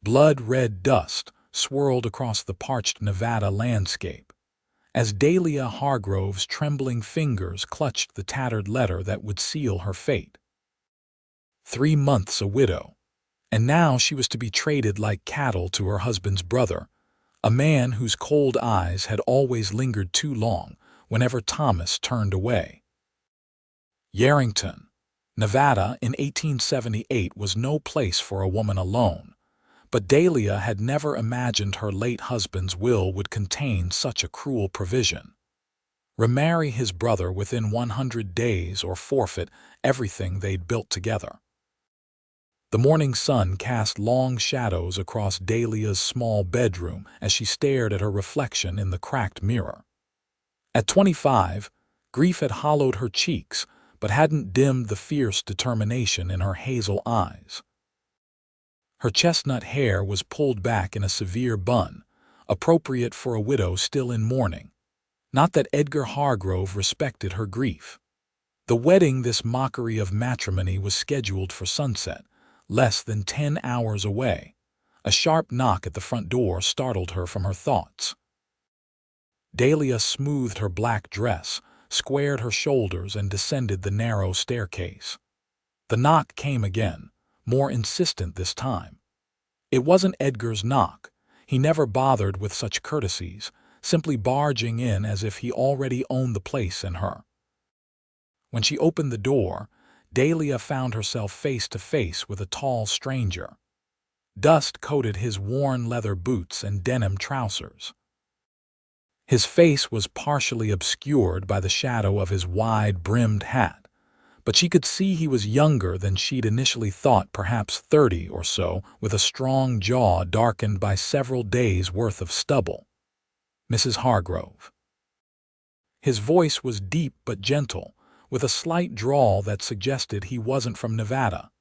Blood-red dust swirled across the parched Nevada landscape, as Dahlia Hargrove's trembling fingers clutched the tattered letter that would seal her fate. 3 months a widow, and now she was to be traded like cattle to her husband's brother, a man whose cold eyes had always lingered too long whenever Thomas turned away. Yarrington, Nevada in 1878 was no place for a woman alone, but Dahlia had never imagined her late husband's will would contain such a cruel provision. Remarry his brother within 100 days or forfeit everything they'd built together. The morning sun cast long shadows across Dahlia's small bedroom as she stared at her reflection in the cracked mirror. At 25, grief had hollowed her cheeks but hadn't dimmed the fierce determination in her hazel eyes. Her chestnut hair was pulled back in a severe bun, appropriate for a widow still in mourning. Not that Edgar Hargrove respected her grief. The wedding, this mockery of matrimony, was scheduled for sunset, less than 10 hours away. A sharp knock at the front door startled her from her thoughts. Dahlia smoothed her black dress, squared her shoulders, and descended the narrow staircase. The knock came again, more insistent this time. It wasn't Edgar's knock. He never bothered with such courtesies, simply barging in as if he already owned the place and her. When she opened the door, Dahlia found herself face to face with a tall stranger. Dust coated his worn leather boots and denim trousers. His face was partially obscured by the shadow of his wide-brimmed hat, but she could see he was younger than she'd initially thought, perhaps 30 or so, with a strong jaw darkened by several days' worth of stubble. "Mrs. Hargrove." His voice was deep but gentle, with a slight drawl that suggested he wasn't from Nevada.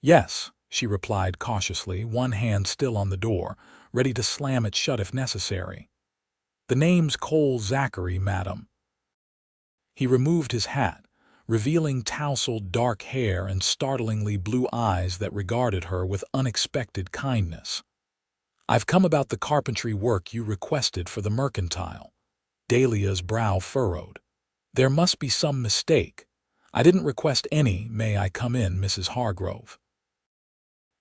"Yes," she replied cautiously, one hand still on the door, ready to slam it shut if necessary. "The name's Cole Zachary, madam." He removed his hat, revealing tousled dark hair and startlingly blue eyes that regarded her with unexpected kindness. "I've come about the carpentry work you requested for the mercantile." Dahlia's brow furrowed. "There must be some mistake. I didn't request any. May I come in, Mrs. Hargrove?"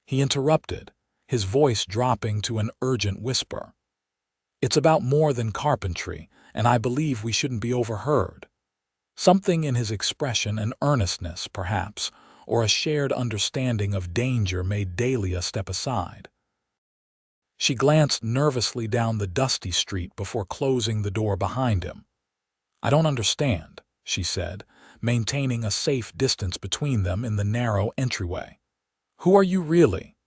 He interrupted, his voice dropping to an urgent whisper. "It's about more than carpentry, and I believe we shouldn't be overheard." Something in his expression, an earnestness, perhaps, or a shared understanding of danger, made Dahlia step aside. She glanced nervously down the dusty street before closing the door behind him. "I don't understand," she said, maintaining a safe distance between them in the narrow entryway. "Who are you really?"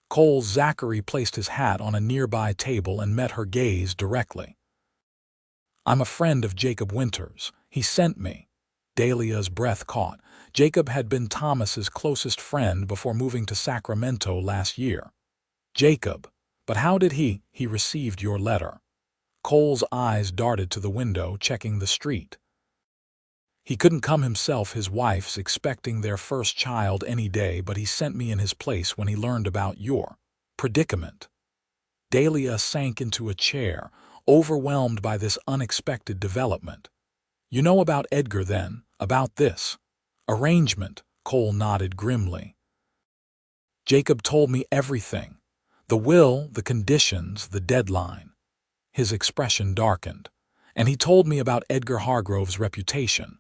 Cole Zachary placed his hat on a nearby table and met her gaze directly. "I'm a friend of Jacob Winter's. He sent me." Dahlia's breath caught. Jacob had been Thomas's closest friend before moving to Sacramento last year. "Jacob? But how did he received your letter?" Cole's eyes darted to the window, checking the street. "He couldn't come himself. His wife's expecting their first child any day, but he sent me in his place when he learned about your predicament." Dahlia sank into a chair, overwhelmed by this unexpected development. "You know about Edgar, then? About this arrangement?" Cole nodded grimly. "Jacob told me everything. The will, the conditions, the deadline." His expression darkened. "And he told me about Edgar Hargrove's reputation.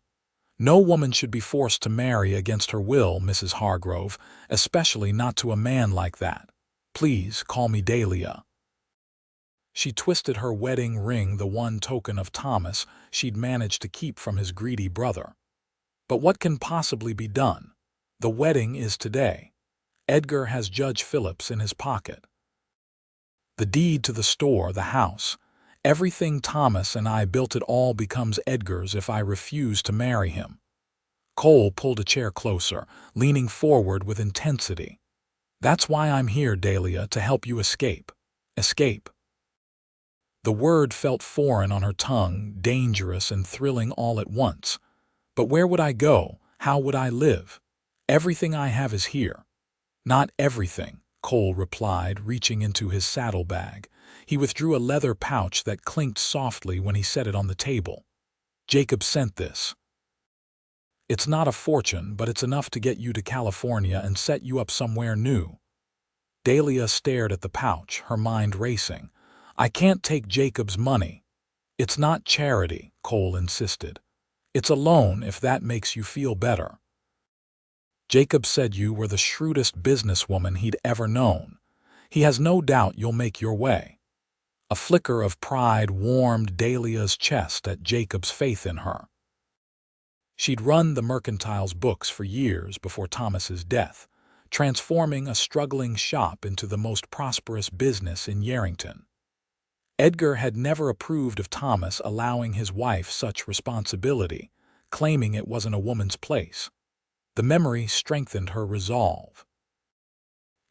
No woman should be forced to marry against her will, Mrs. Hargrove, especially not to a man like that. Please call me Dahlia." She twisted her wedding ring, the one token of Thomas she'd managed to keep from his greedy brother. "But what can possibly be done? The wedding is today. Edgar has Judge Phillips in his pocket. The deed to the store, the house, everything Thomas and I built, it all becomes Edgar's if I refuse to marry him." Cole pulled a chair closer, leaning forward with intensity. "That's why I'm here, Dahlia, to help you escape." "Escape?" The word felt foreign on her tongue, dangerous and thrilling all at once. "But where would I go? How would I live? Everything I have is here." "Not everything," Cole replied, reaching into his saddlebag. He withdrew a leather pouch that clinked softly when he set it on the table. Jacob sent this. It's not a fortune, but it's enough to get you to California and set you up somewhere new. Dahlia stared at the pouch, her mind racing. I can't take Jacob's money. It's not charity, Cole insisted. It's a loan, if that makes you feel better. Jacob said you were the shrewdest businesswoman he'd ever known. He has no doubt you'll make your way. A flicker of pride warmed Dahlia's chest at Jacob's faith in her. She'd run the Mercantile's books for years before Thomas's death, transforming a struggling shop into the most prosperous business in Yarrington. Edgar had never approved of Thomas allowing his wife such responsibility, claiming it wasn't a woman's place. The memory strengthened her resolve.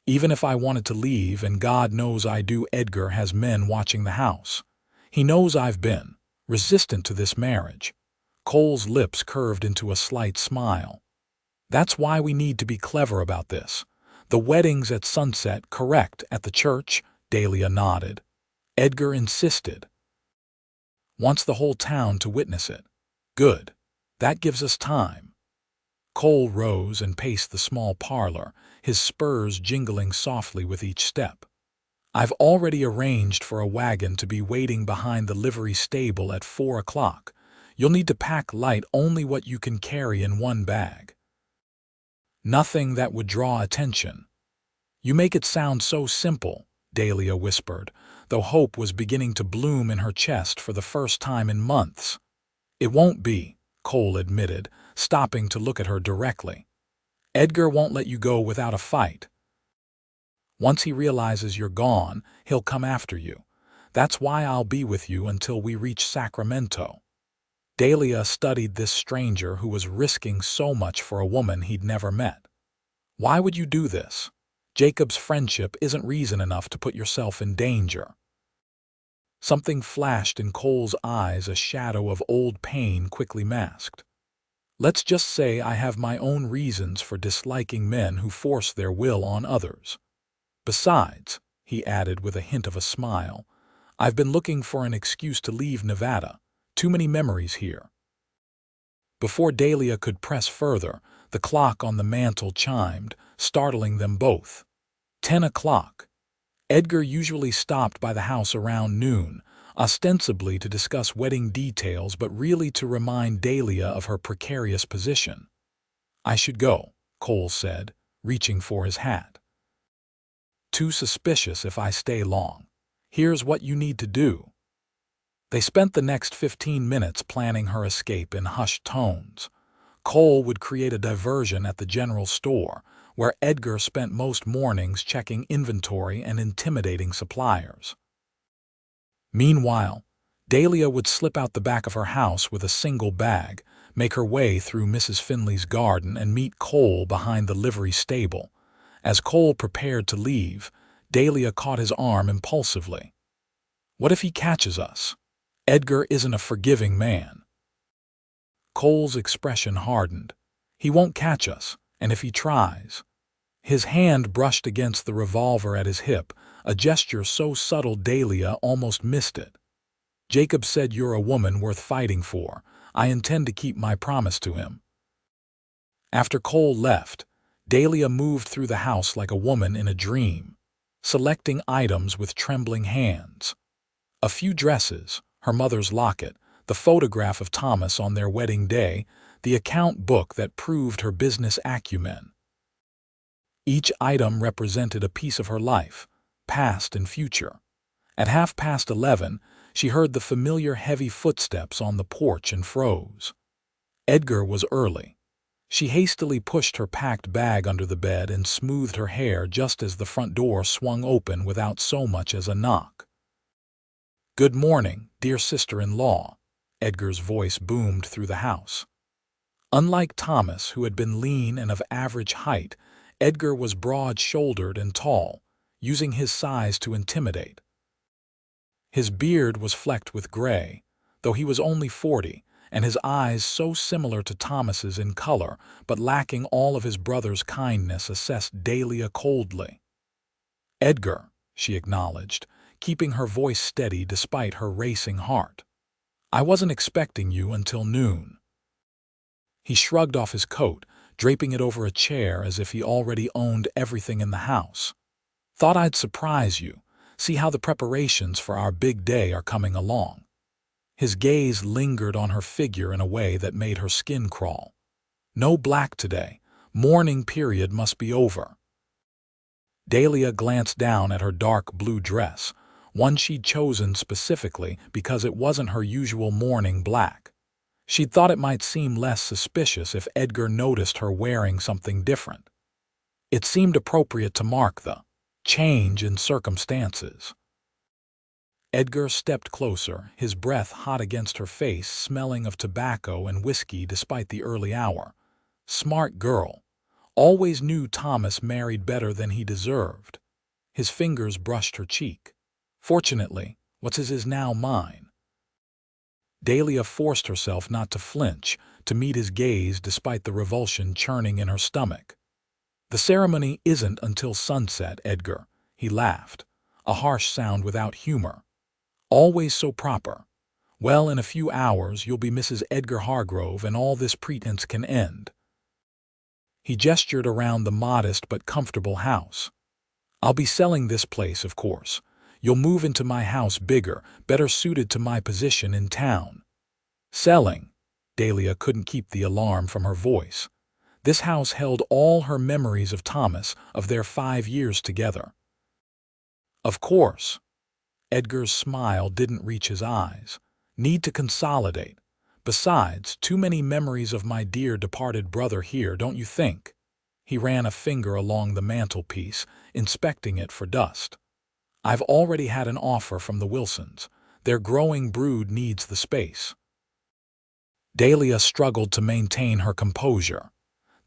Even if I wanted to leave, and God knows I do, Edgar has men watching the house. He knows I've been resistant to this marriage. Cole's lips curved into a slight smile. That's why we need to be clever about this. The wedding's at sunset, correct, at the church? Dahlia nodded. Edgar insisted. Wants the whole town to witness it. Good. That gives us time. Cole rose and paced the small parlor, his spurs jingling softly with each step. I've already arranged for a wagon to be waiting behind the livery stable at 4 o'clock. You'll need to pack light, only what you can carry in one bag. Nothing that would draw attention. You make it sound so simple, Dahlia whispered, though hope was beginning to bloom in her chest for the first time in months. It won't be, Cole admitted, stopping to look at her directly. Edgar won't let you go without a fight. Once he realizes you're gone, he'll come after you. That's why I'll be with you until we reach Sacramento. Dahlia studied this stranger who was risking so much for a woman he'd never met. Why would you do this? Jacob's friendship isn't reason enough to put yourself in danger. Something flashed in Cole's eyes, a shadow of old pain quickly masked. Let's just say I have my own reasons for disliking men who force their will on others. Besides, he added with a hint of a smile, I've been looking for an excuse to leave Nevada. Too many memories here. Before Dahlia could press further, the clock on the mantel chimed, startling them both. 10 o'clock. Edgar usually stopped by the house around noon, ostensibly to discuss wedding details but really to remind Dahlia of her precarious position. I should go, Cole said, reaching for his hat. Too suspicious if I stay long. Here's what you need to do. They spent the next 15 minutes planning her escape in hushed tones. Cole would create a diversion at the general store, where Edgar spent most mornings checking inventory and intimidating suppliers. Meanwhile, Dahlia would slip out the back of her house with a single bag, make her way through Mrs. Finley's garden, and meet Cole behind the livery stable. As Cole prepared to leave, Dahlia caught his arm impulsively. What if he catches us? Edgar isn't a forgiving man. Cole's expression hardened. He won't catch us, and if he tries... His hand brushed against the revolver at his hip, a gesture so subtle Dahlia almost missed it. Jacob said you're a woman worth fighting for. I intend to keep my promise to him. After Cole left, Dahlia moved through the house like a woman in a dream, selecting items with trembling hands. A few dresses, her mother's locket, the photograph of Thomas on their wedding day, the account book that proved her business acumen. Each item represented a piece of her life, past and future. At 11:30, she heard the familiar heavy footsteps on the porch and froze. Edgar was early. She hastily pushed her packed bag under the bed and smoothed her hair just as the front door swung open without so much as a knock. "Good morning, dear sister-in-law," Edgar's voice boomed through the house. Unlike Thomas, who had been lean and of average height, Edgar was broad-shouldered and tall, using his size to intimidate. His beard was flecked with gray, though he was only 40, and his eyes so similar to Thomas's in color, but lacking all of his brother's kindness, assessed Dahlia coldly. "Edgar," she acknowledged, keeping her voice steady despite her racing heart. "I wasn't expecting you until noon." He shrugged off his coat, draping it over a chair as if he already owned everything in the house. "Thought I'd surprise you, see how the preparations for our big day are coming along." His gaze lingered on her figure in a way that made her skin crawl. "No black today. Mourning period must be over." Dahlia glanced down at her dark blue dress, one she'd chosen specifically because it wasn't her usual mourning black. She'd thought it might seem less suspicious if Edgar noticed her wearing something different. It seemed appropriate to mark the change in circumstances. Edgar stepped closer, his breath hot against her face, smelling of tobacco and whiskey despite the early hour. Smart girl. Always knew Thomas married better than he deserved. His fingers brushed her cheek. "Fortunately, what's his is now mine." Dahlia forced herself not to flinch, to meet his gaze despite the revulsion churning in her stomach. "The ceremony isn't until sunset, Edgar," he laughed, a harsh sound without humor. "Always so proper. Well, in a few hours you'll be Mrs. Edgar Hargrove and all this pretense can end." He gestured around the modest but comfortable house. "I'll be selling this place, of course. You'll move into my house bigger, better suited to my position in town." "Selling?" Dahlia couldn't keep the alarm from her voice. This house held all her memories of Thomas, of their 5 years together. "Of course." Edgar's smile didn't reach his eyes. "Need to consolidate. Besides, too many memories of my dear departed brother here, don't you think?" He ran a finger along the mantelpiece, inspecting it for dust. "I've already had an offer from the Wilsons. Their growing brood needs the space." Dahlia struggled to maintain her composure.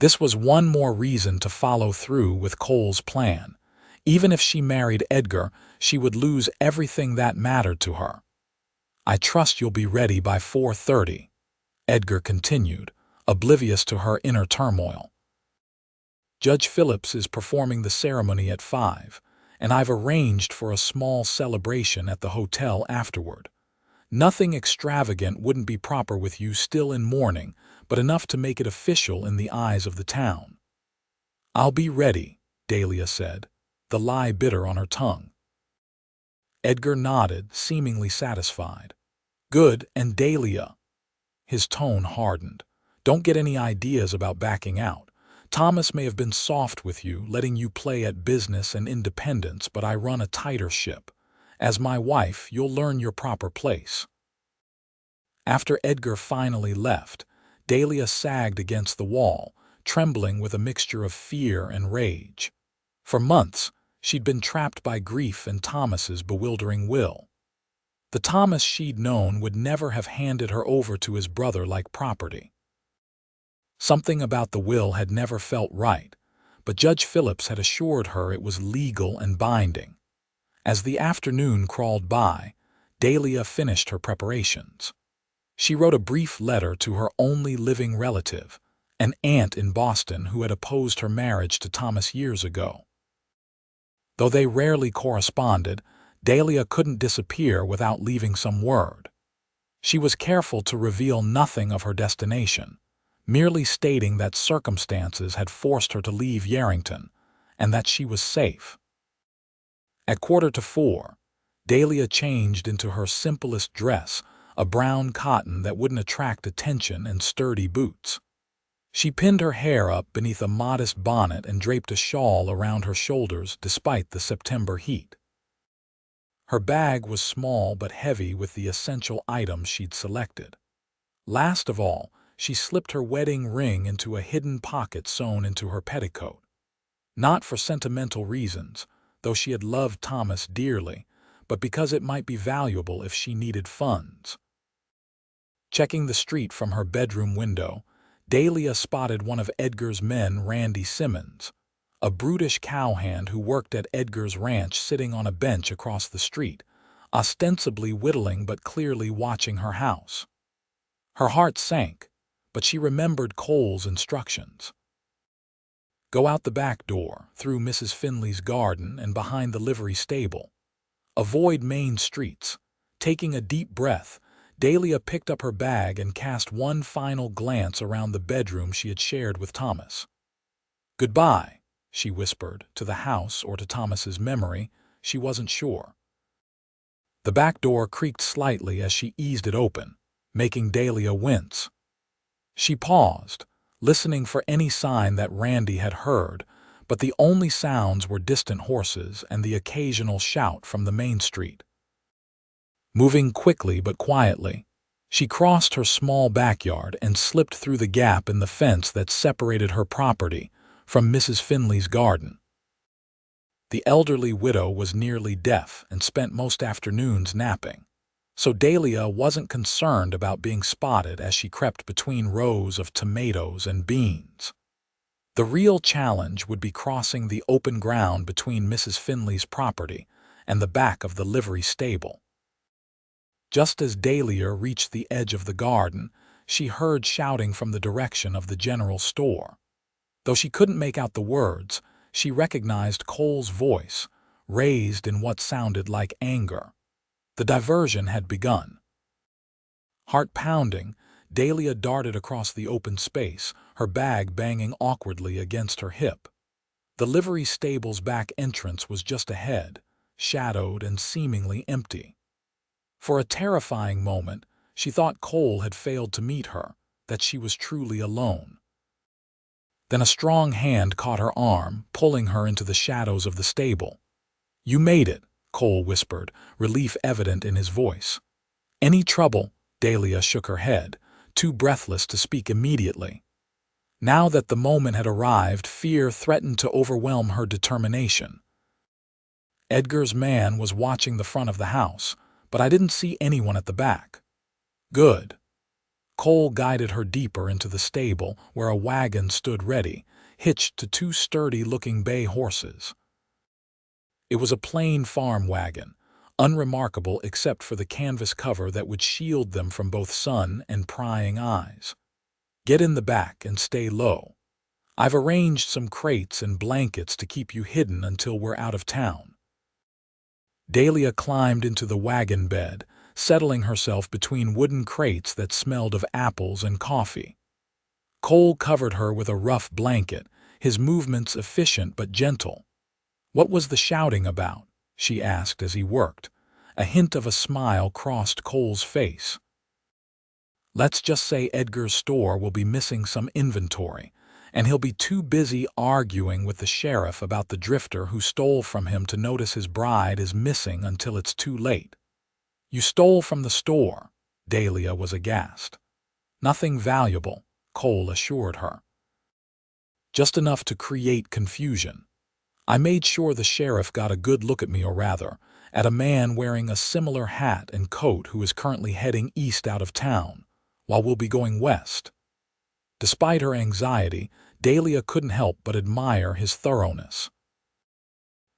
This was one more reason to follow through with Cole's plan. Even if she married Edgar, she would lose everything that mattered to her. "I trust you'll be ready by 4:30, Edgar continued, oblivious to her inner turmoil. "Judge Phillips is performing the ceremony at 5, and I've arranged for a small celebration at the hotel afterward. Nothing extravagant, wouldn't be proper with you still in mourning, but enough to make it official in the eyes of the town." "I'll be ready," Dahlia said, the lie bitter on her tongue. Edgar nodded, seemingly satisfied. "Good, and Dahlia." His tone hardened. "Don't get any ideas about backing out. Thomas may have been soft with you, letting you play at business and independence, but I run a tighter ship. As my wife, you'll learn your proper place." After Edgar finally left, Dahlia sagged against the wall, trembling with a mixture of fear and rage. For months, she'd been trapped by grief and Thomas's bewildering will. The Thomas she'd known would never have handed her over to his brother like property. Something about the will had never felt right, but Judge Phillips had assured her it was legal and binding. As the afternoon crawled by, Dahlia finished her preparations. She wrote a brief letter to her only living relative, an aunt in Boston who had opposed her marriage to Thomas years ago. Though they rarely corresponded, Dahlia couldn't disappear without leaving some word. She was careful to reveal nothing of her destination, merely stating that circumstances had forced her to leave Yarrington, and that she was safe. At 4:45, Dahlia changed into her simplest dress, a brown cotton that wouldn't attract attention and sturdy boots. She pinned her hair up beneath a modest bonnet and draped a shawl around her shoulders despite the September heat. Her bag was small but heavy with the essential items she'd selected. Last of all, she slipped her wedding ring into a hidden pocket sewn into her petticoat. Not for sentimental reasons, though she had loved Thomas dearly, but because it might be valuable if she needed funds. Checking the street from her bedroom window, Dahlia spotted one of Edgar's men, Randy Simmons, a brutish cowhand who worked at Edgar's ranch, sitting on a bench across the street, ostensibly whittling but clearly watching her house. Her heart sank, but she remembered Cole's instructions. Go out the back door, through Mrs. Finley's garden and behind the livery stable. Avoid main streets. Taking a deep breath, Dahlia picked up her bag and cast one final glance around the bedroom she had shared with Thomas. "Goodbye," she whispered, to the house or to Thomas's memory, she wasn't sure. The back door creaked slightly as she eased it open, making Dahlia wince. She paused, listening for any sign that Randy had heard, but the only sounds were distant horses and the occasional shout from the main street. Moving quickly but quietly, she crossed her small backyard and slipped through the gap in the fence that separated her property from Mrs. Finley's garden. The elderly widow was nearly deaf and spent most afternoons napping, so Dahlia wasn't concerned about being spotted as she crept between rows of tomatoes and beans. The real challenge would be crossing the open ground between Mrs. Finley's property and the back of the livery stable. Just as Dahlia reached the edge of the garden, she heard shouting from the direction of the general store. Though she couldn't make out the words, she recognized Cole's voice, raised in what sounded like anger. The diversion had begun. Heart pounding, Dahlia darted across the open space, her bag banging awkwardly against her hip. The livery stable's back entrance was just ahead, shadowed and seemingly empty. For a terrifying moment, she thought Cole had failed to meet her, that she was truly alone. Then a strong hand caught her arm, pulling her into the shadows of the stable. "You made it," Cole whispered, relief evident in his voice. "Any trouble?" Dahlia shook her head, too breathless to speak immediately. Now that the moment had arrived, fear threatened to overwhelm her determination. "Edgar's man was watching the front of the house, but I didn't see anyone at the back." "Good." Cole guided her deeper into the stable, where a wagon stood ready, hitched to two sturdy-looking bay horses. It was a plain farm wagon, unremarkable except for the canvas cover that would shield them from both sun and prying eyes. "Get in the back and stay low. I've arranged some crates and blankets to keep you hidden until we're out of town." Dahlia climbed into the wagon bed, settling herself between wooden crates that smelled of apples and coffee. Cole covered her with a rough blanket, his movements efficient but gentle. "What was the shouting about?" she asked as he worked. A hint of a smile crossed Cole's face. "Let's just say Edgar's store will be missing some inventory, and he'll be too busy arguing with the sheriff about the drifter who stole from him to notice his bride is missing until it's too late." "You stole from the store?" Dahlia was aghast. "Nothing valuable," Cole assured her. "Just enough to create confusion. I made sure the sheriff got a good look at me, or rather, at a man wearing a similar hat and coat who is currently heading east out of town, while we'll be going west." Despite her anxiety, Dahlia couldn't help but admire his thoroughness.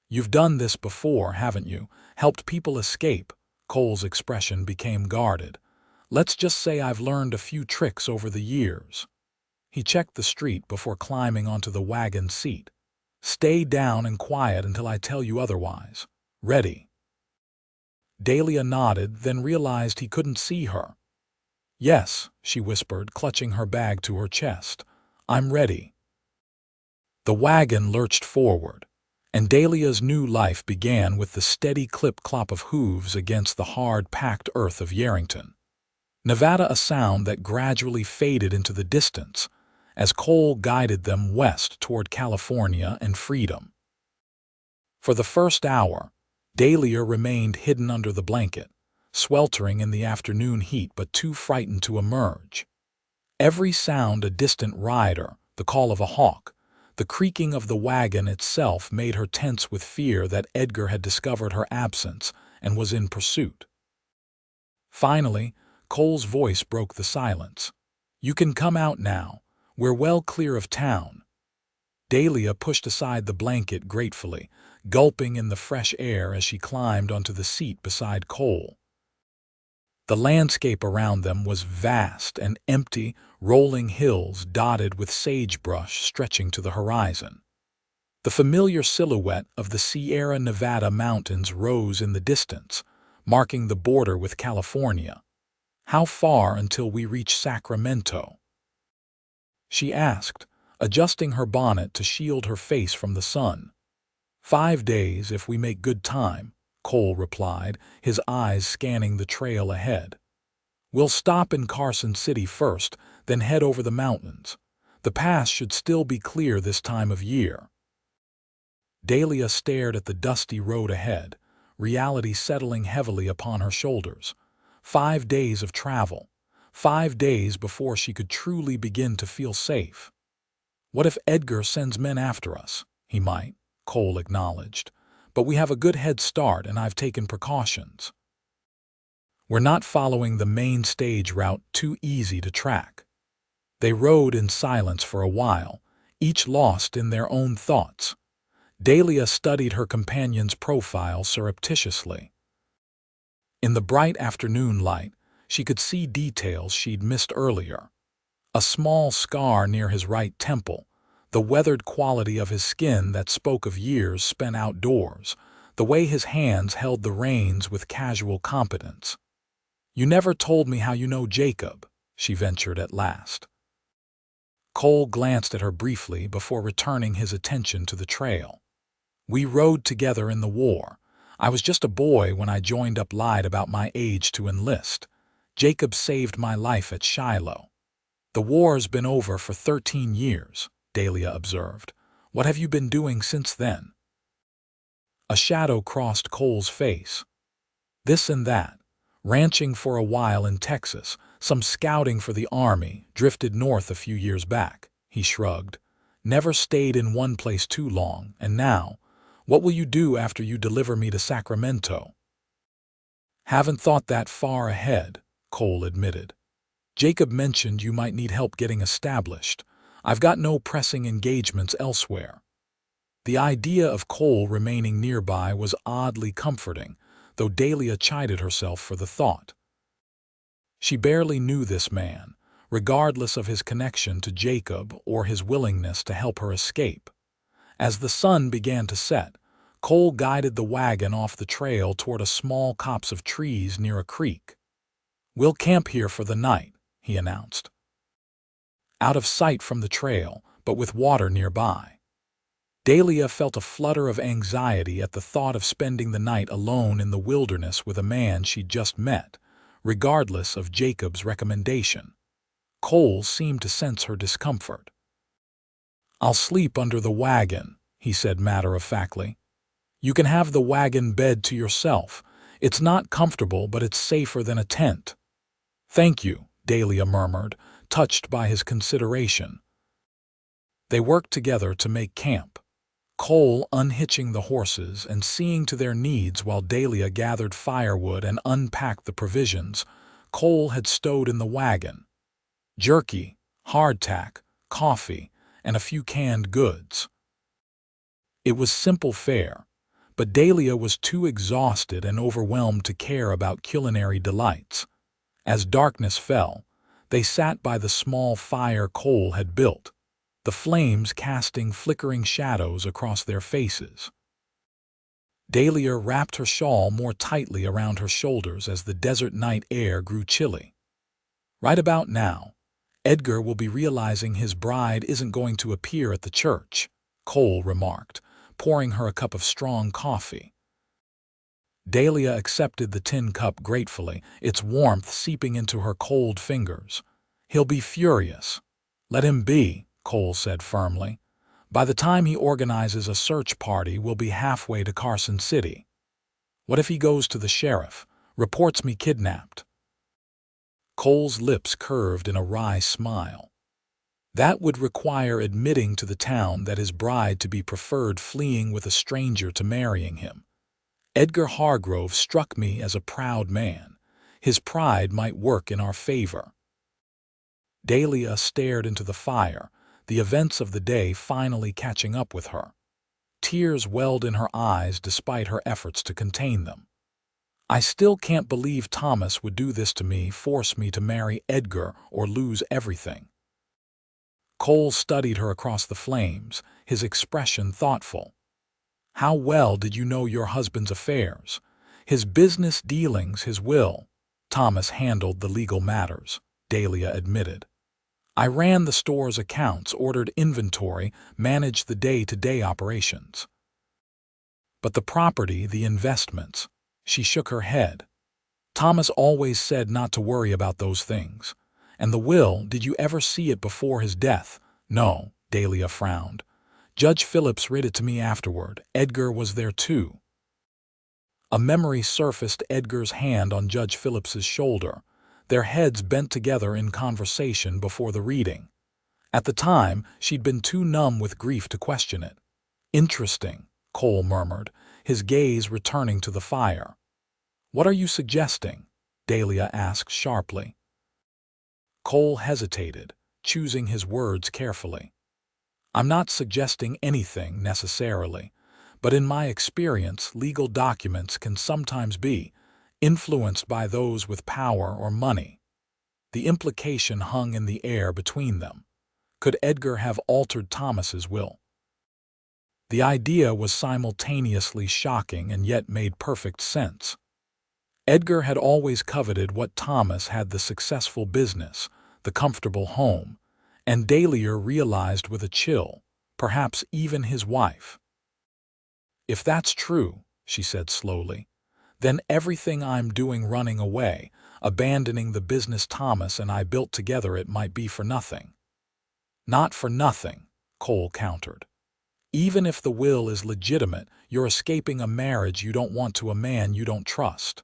"You've done this before, haven't you? Helped people escape." Cole's expression became guarded. "Let's just say I've learned a few tricks over the years." He checked the street before climbing onto the wagon seat. "Stay down and quiet until I tell you otherwise. Ready?" Dahlia nodded, then realized he couldn't see her. "Yes," she whispered, clutching her bag to her chest. "I'm ready." The wagon lurched forward, and Dahlia's new life began with the steady clip-clop of hooves against the hard-packed earth of Yerington. Nevada, a sound that gradually faded into the distance as Cole guided them west toward California and freedom. For the first hour, Dahlia remained hidden under the blanket, sweltering in the afternoon heat but too frightened to emerge. Every sound, a distant rider, the call of a hawk, the creaking of the wagon itself, made her tense with fear that Edgar had discovered her absence and was in pursuit. Finally, Cole's voice broke the silence. "You can come out now. We're well clear of town." Dahlia pushed aside the blanket gratefully, gulping in the fresh air as she climbed onto the seat beside Cole. The landscape around them was vast and empty, rolling hills dotted with sagebrush stretching to the horizon. The familiar silhouette of the Sierra Nevada mountains rose in the distance, marking the border with California. "How far until we reach Sacramento?" she asked, adjusting her bonnet to shield her face from the sun. "5 days if we make good time," Cole replied, his eyes scanning the trail ahead. "We'll stop in Carson City first, then head over the mountains. The pass should still be clear this time of year." Dahlia stared at the dusty road ahead, reality settling heavily upon her shoulders. 5 days of travel. 5 days before she could truly begin to feel safe. "What if Edgar sends men after us?" "He might," Cole acknowledged. "But we have a good head start and I've taken precautions. We're not following the main stage route too easy to track." They rode in silence for a while, each lost in their own thoughts. Dahlia studied her companion's profile surreptitiously. In the bright afternoon light, she could see details she'd missed earlier. A small scar near his right temple, the weathered quality of his skin that spoke of years spent outdoors, the way his hands held the reins with casual competence. "You never told me how you know Jacob," she ventured at last. Cole glanced at her briefly before returning his attention to the trail. "We rode together in the war. I was just a boy when I joined up, lied about my age to enlist. Jacob saved my life at Shiloh." "The war's been over for 13 years, Dahlia observed. "What have you been doing since then?" A shadow crossed Cole's face. "This and that. Ranching for a while in Texas, some scouting for the Army, drifted north a few years back." He shrugged. "Never stayed in one place too long, and now, what will you do after you deliver me to Sacramento?" "Haven't thought that far ahead," Cole admitted. "Jacob mentioned you might need help getting established. I've got no pressing engagements elsewhere." The idea of Cole remaining nearby was oddly comforting, though Dahlia chided herself for the thought. She barely knew this man, regardless of his connection to Jacob or his willingness to help her escape. As the sun began to set, Cole guided the wagon off the trail toward a small copse of trees near a creek. "We'll camp here for the night," he announced. Out of sight from the trail, but with water nearby. Dahlia felt a flutter of anxiety at the thought of spending the night alone in the wilderness with a man she'd just met, regardless of Jacob's recommendation. Cole seemed to sense her discomfort. "I'll sleep under the wagon," he said matter-of-factly. "You can have the wagon bed to yourself. It's not comfortable, but it's safer than a tent." "Thank you," Dahlia murmured, touched by his consideration. They worked together to make camp, Cole unhitching the horses and seeing to their needs while Dahlia gathered firewood and unpacked the provisions Cole had stowed in the wagon: jerky, hardtack, coffee, and a few canned goods. It was simple fare, but Dahlia was too exhausted and overwhelmed to care about culinary delights. As darkness fell, they sat by the small fire Cole had built, the flames casting flickering shadows across their faces. Dahlia wrapped her shawl more tightly around her shoulders as the desert night air grew chilly. "Right about now, Edgar will be realizing his bride isn't going to appear at the church," Cole remarked, pouring her a cup of strong coffee. Dahlia accepted the tin cup gratefully, its warmth seeping into her cold fingers. "He'll be furious." "Let him be," Cole said firmly. "By the time he organizes a search party, we'll be halfway to Carson City." "What if he goes to the sheriff, reports me kidnapped?" Cole's lips curved in a wry smile. "That would require admitting to the town that his bride to be preferred fleeing with a stranger to marrying him. Edgar Hargrove struck me as a proud man. His pride might work in our favor." Dahlia stared into the fire, the events of the day finally catching up with her. Tears welled in her eyes despite her efforts to contain them. I still can't believe Thomas would do this to me, force me to marry Edgar or lose everything. Cole studied her across the flames, his expression thoughtful. How well did you know your husband's affairs? His business dealings, his will? Thomas handled the legal matters, Dahlia admitted. I ran the store's accounts, ordered inventory, managed the day-to-day operations. But the property, the investments, she shook her head. Thomas always said not to worry about those things. And the will, did you ever see it before his death? No, Dahlia frowned. Judge Phillips read it to me afterward. Edgar was there too. A memory surfaced, Edgar's hand on Judge Phillips's shoulder, their heads bent together in conversation before the reading. At the time, she'd been too numb with grief to question it. Interesting, Cole murmured, his gaze returning to the fire. What are you suggesting? Dahlia asked sharply. Cole hesitated, choosing his words carefully. I'm not suggesting anything necessarily, but in my experience, legal documents can sometimes be influenced by those with power or money. The implication hung in the air between them. Could Edgar have altered Thomas's will? The idea was simultaneously shocking and yet made perfect sense. Edgar had always coveted what Thomas had: the successful business, the comfortable home, and Dahlia realized with a chill, perhaps even his wife. If that's true, she said slowly, then everything I'm doing, running away, abandoning the business Thomas and I built together, it might be for nothing. Not for nothing, Cole countered. Even if the will is legitimate, you're escaping a marriage you don't want to a man you don't trust.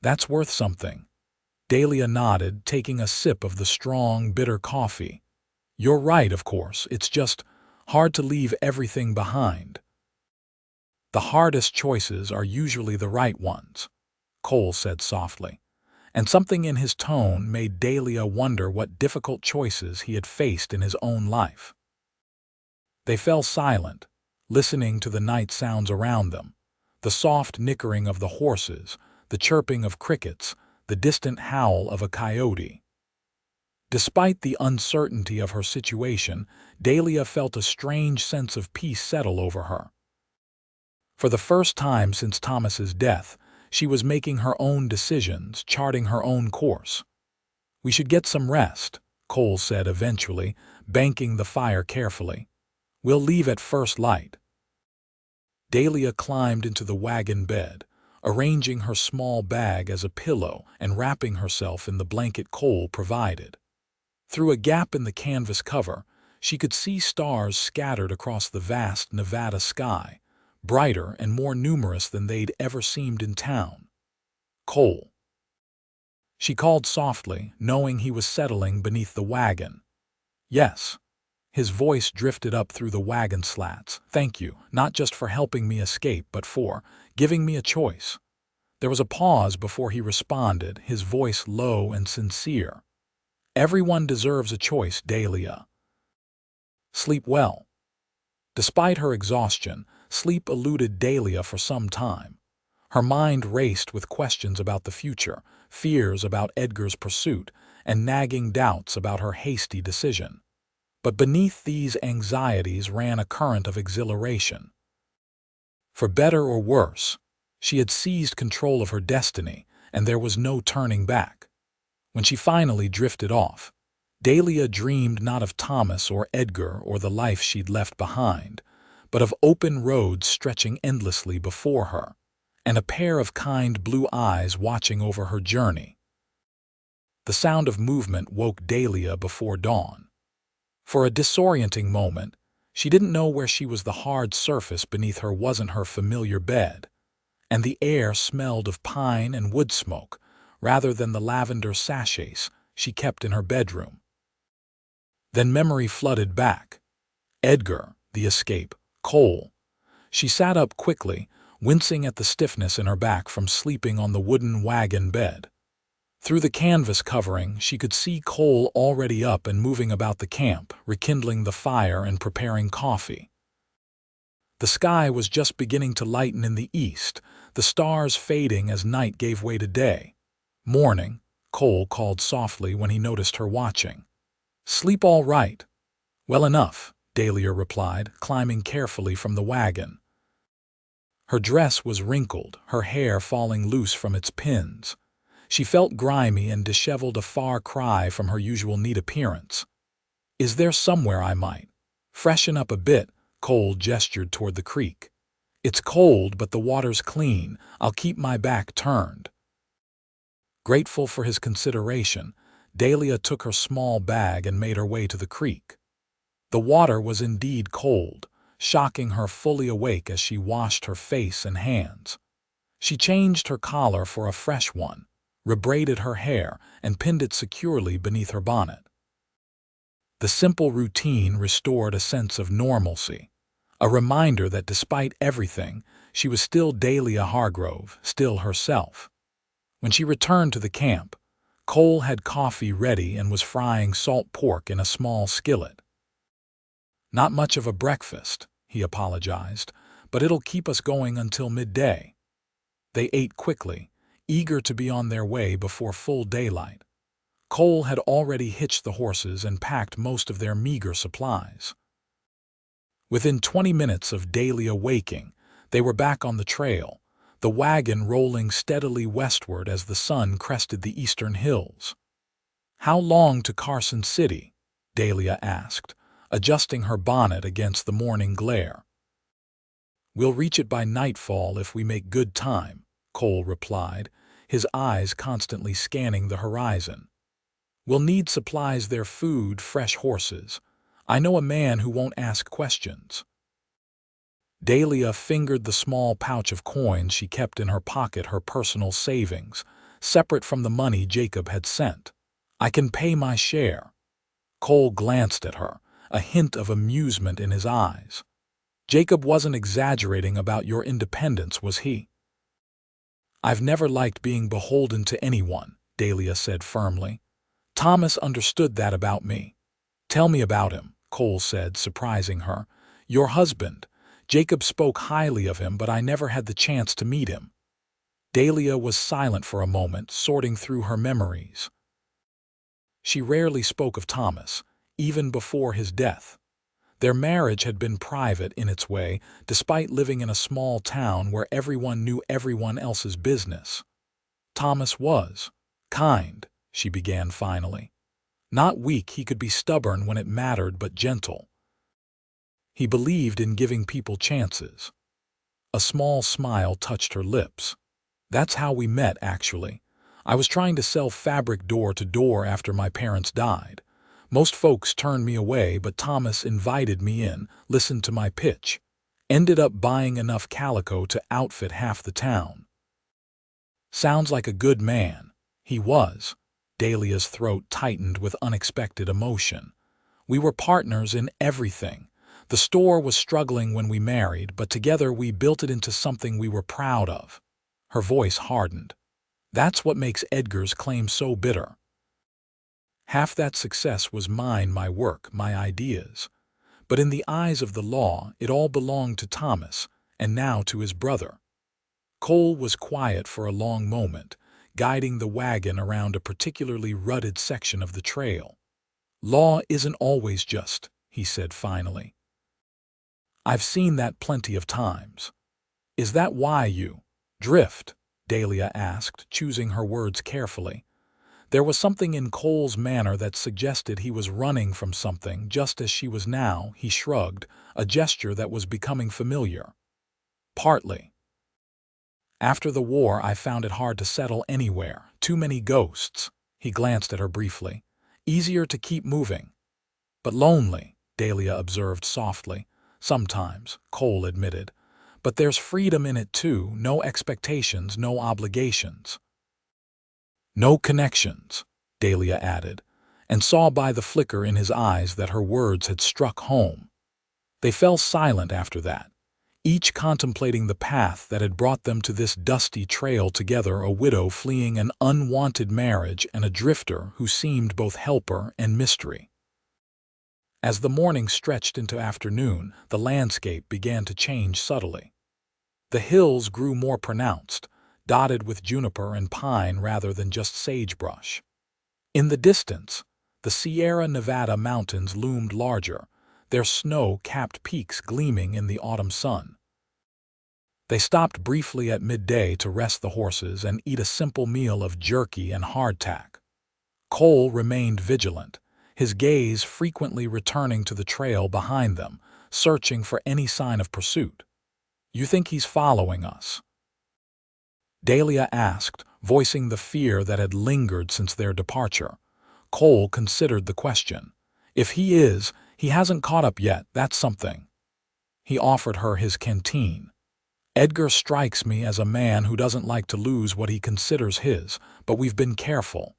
That's worth something. Dahlia nodded, taking a sip of the strong, bitter coffee. You're right, of course. It's just hard to leave everything behind. The hardest choices are usually the right ones, Cole said softly, and something in his tone made Dahlia wonder what difficult choices he had faced in his own life. They fell silent, listening to the night sounds around them, the soft nickering of the horses, the chirping of crickets, the distant howl of a coyote. Despite the uncertainty of her situation, Dahlia felt a strange sense of peace settle over her. For the first time since Thomas's death, she was making her own decisions, charting her own course. We should get some rest, Cole said eventually, banking the fire carefully. We'll leave at first light. Dahlia climbed into the wagon bed, arranging her small bag as a pillow and wrapping herself in the blanket Cole provided. Through a gap in the canvas cover, she could see stars scattered across the vast Nevada sky, brighter and more numerous than they'd ever seemed in town. Cole. She called softly, knowing he was settling beneath the wagon. Yes. His voice drifted up through the wagon slats. Thank you, not just for helping me escape, but for giving me a choice. There was a pause before he responded, his voice low and sincere. Everyone deserves a choice, Dahlia. Sleep well. Despite her exhaustion, sleep eluded Dahlia for some time. Her mind raced with questions about the future, fears about Edgar's pursuit, and nagging doubts about her hasty decision. But beneath these anxieties ran a current of exhilaration. For better or worse, she had seized control of her destiny, and there was no turning back. When she finally drifted off, Dahlia dreamed not of Thomas or Edgar or the life she'd left behind, but of open roads stretching endlessly before her, and a pair of kind blue eyes watching over her journey. The sound of movement woke Dahlia before dawn. For a disorienting moment, she didn't know where she was. The hard surface beneath her wasn't her familiar bed, and the air smelled of pine and wood smoke rather than the lavender sachets she kept in her bedroom. Then memory flooded back. Edgar, the escape, Cole. She sat up quickly, wincing at the stiffness in her back from sleeping on the wooden wagon bed. Through the canvas covering, she could see Cole already up and moving about the camp, rekindling the fire and preparing coffee. The sky was just beginning to lighten in the east, the stars fading as night gave way to day. "Morning," Cole called softly when he noticed her watching. "Sleep all right?" "Well enough," Dahlia replied, climbing carefully from the wagon. Her dress was wrinkled, her hair falling loose from its pins. She felt grimy and disheveled, a far cry from her usual neat appearance. "Is there somewhere I might freshen up a bit?" Cole gestured toward the creek. "It's cold, but the water's clean. I'll keep my back turned." Grateful for his consideration, Dahlia took her small bag and made her way to the creek. The water was indeed cold, shocking her fully awake as she washed her face and hands. She changed her collar for a fresh one, rebraided her hair, and pinned it securely beneath her bonnet. The simple routine restored a sense of normalcy, a reminder that despite everything, she was still Dahlia Hargrove, still herself. When she returned to the camp, Cole had coffee ready and was frying salt pork in a small skillet. "Not much of a breakfast," he apologized, "but it'll keep us going until midday." They ate quickly, eager to be on their way before full daylight. Cole had already hitched the horses and packed most of their meager supplies. Within 20 minutes of Dahlia waking, they were back on the trail, the wagon rolling steadily westward as the sun crested the eastern hills. "How long to Carson City?" Dahlia asked, adjusting her bonnet against the morning glare. "We'll reach it by nightfall if we make good time," Cole replied, his eyes constantly scanning the horizon. "We'll need supplies there, food, fresh horses. I know a man who won't ask questions." Dahlia fingered the small pouch of coins she kept in her pocket, her personal savings, separate from the money Jacob had sent. "I can pay my share." Cole glanced at her, a hint of amusement in his eyes. "Jacob wasn't exaggerating about your independence, was he?" "I've never liked being beholden to anyone," Dahlia said firmly. "Thomas understood that about me." "Tell me about him," Cole said, surprising her. "Your husband. Jacob spoke highly of him, but I never had the chance to meet him." Dahlia was silent for a moment, sorting through her memories. She rarely spoke of Thomas, even before his death. Their marriage had been private in its way, despite living in a small town where everyone knew everyone else's business. "Thomas was kind," she began finally. "Not weak, he could be stubborn when it mattered, but gentle. He believed in giving people chances." A small smile touched her lips. "That's how we met, actually. I was trying to sell fabric door to door after my parents died. Most folks turned me away, but Thomas invited me in, listened to my pitch. Ended up buying enough calico to outfit half the town." "Sounds like a good man." "He was." Dahlia's throat tightened with unexpected emotion. "We were partners in everything. The store was struggling when we married, but together we built it into something we were proud of." Her voice hardened. "That's what makes Edgar's claim so bitter. Half that success was mine, my work, my ideas. But in the eyes of the law, it all belonged to Thomas, and now to his brother." Cole was quiet for a long moment, guiding the wagon around a particularly rutted section of the trail. "Law isn't always just," he said finally. "I've seen that plenty of times." "Is that why you drift?" Dahlia asked, choosing her words carefully. There was something in Cole's manner that suggested he was running from something, just as she was now. He shrugged, a gesture that was becoming familiar. "Partly. After the war, I found it hard to settle anywhere. Too many ghosts." He glanced at her briefly. "Easier to keep moving." "But lonely," Dahlia observed softly. "Sometimes," Cole admitted. "But there's freedom in it too, no expectations, no obligations." "No connections," Dahlia added, and saw by the flicker in his eyes that her words had struck home. They fell silent after that, each contemplating the path that had brought them to this dusty trail together, a widow fleeing an unwanted marriage and a drifter who seemed both helper and mystery. As the morning stretched into afternoon, the landscape began to change subtly. The hills grew more pronounced, dotted with juniper and pine rather than just sagebrush. In the distance, the Sierra Nevada mountains loomed larger, their snow-capped peaks gleaming in the autumn sun. They stopped briefly at midday to rest the horses and eat a simple meal of jerky and hardtack. Cole remained vigilant, his gaze frequently returning to the trail behind them, searching for any sign of pursuit. "You think he's following us?" Dahlia asked, voicing the fear that had lingered since their departure. Cole considered the question. "If he is, he hasn't caught up yet, that's something." He offered her his canteen. "Edgar strikes me as a man who doesn't like to lose what he considers his, but we've been careful."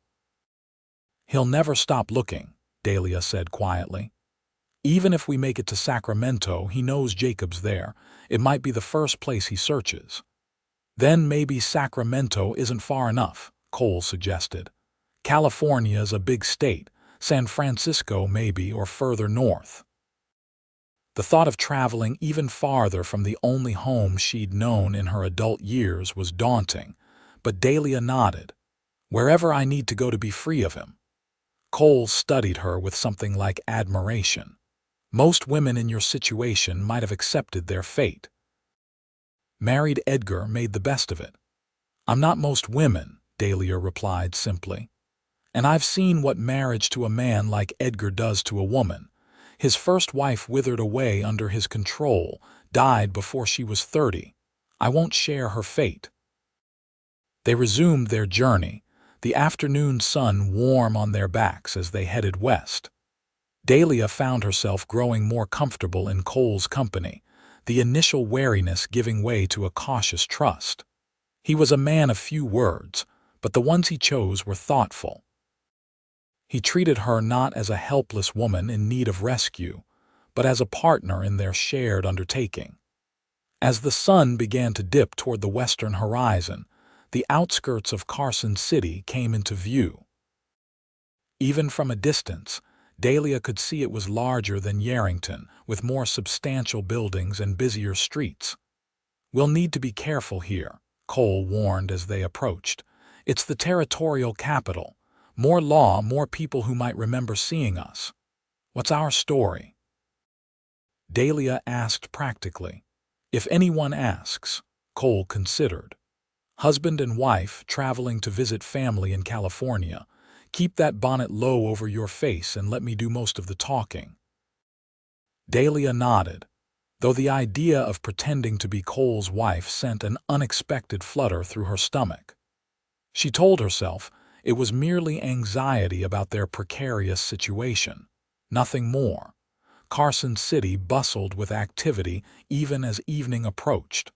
"He'll never stop looking," Dahlia said quietly. "Even if we make it to Sacramento, he knows Jacob's there. It might be the first place he searches." "Then maybe Sacramento isn't far enough," Cole suggested. "California's a big state. San Francisco maybe, or further north." The thought of traveling even farther from the only home she'd known in her adult years was daunting, but Dahlia nodded. "Wherever I need to go to be free of him." Cole studied her with something like admiration. Most women in your situation might have accepted their fate. Married Edgar made the best of it. "I'm not most women," Dahlia replied simply. "And I've seen what marriage to a man like Edgar does to a woman. His first wife withered away under his control, died before she was 30. I won't share her fate." They resumed their journey, the afternoon sun warm on their backs as they headed west. Dahlia found herself growing more comfortable in Cole's company, the initial wariness giving way to a cautious trust. He was a man of few words, but the ones he chose were thoughtful. He treated her not as a helpless woman in need of rescue, but as a partner in their shared undertaking. As the sun began to dip toward the western horizon, the outskirts of Carson City came into view. Even from a distance, Dahlia could see it was larger than Yarrington, with more substantial buildings and busier streets. "We'll need to be careful here," Cole warned as they approached. "It's the territorial capital. More law, more people who might remember seeing us." "What's our story?" Dahlia asked practically. "If anyone asks," Cole considered. "Husband and wife traveling to visit family in California. Keep that bonnet low over your face and let me do most of the talking." Dahlia nodded, though the idea of pretending to be Cole's wife sent an unexpected flutter through her stomach. She told herself it was merely anxiety about their precarious situation, nothing more. Carson City bustled with activity even as evening approached.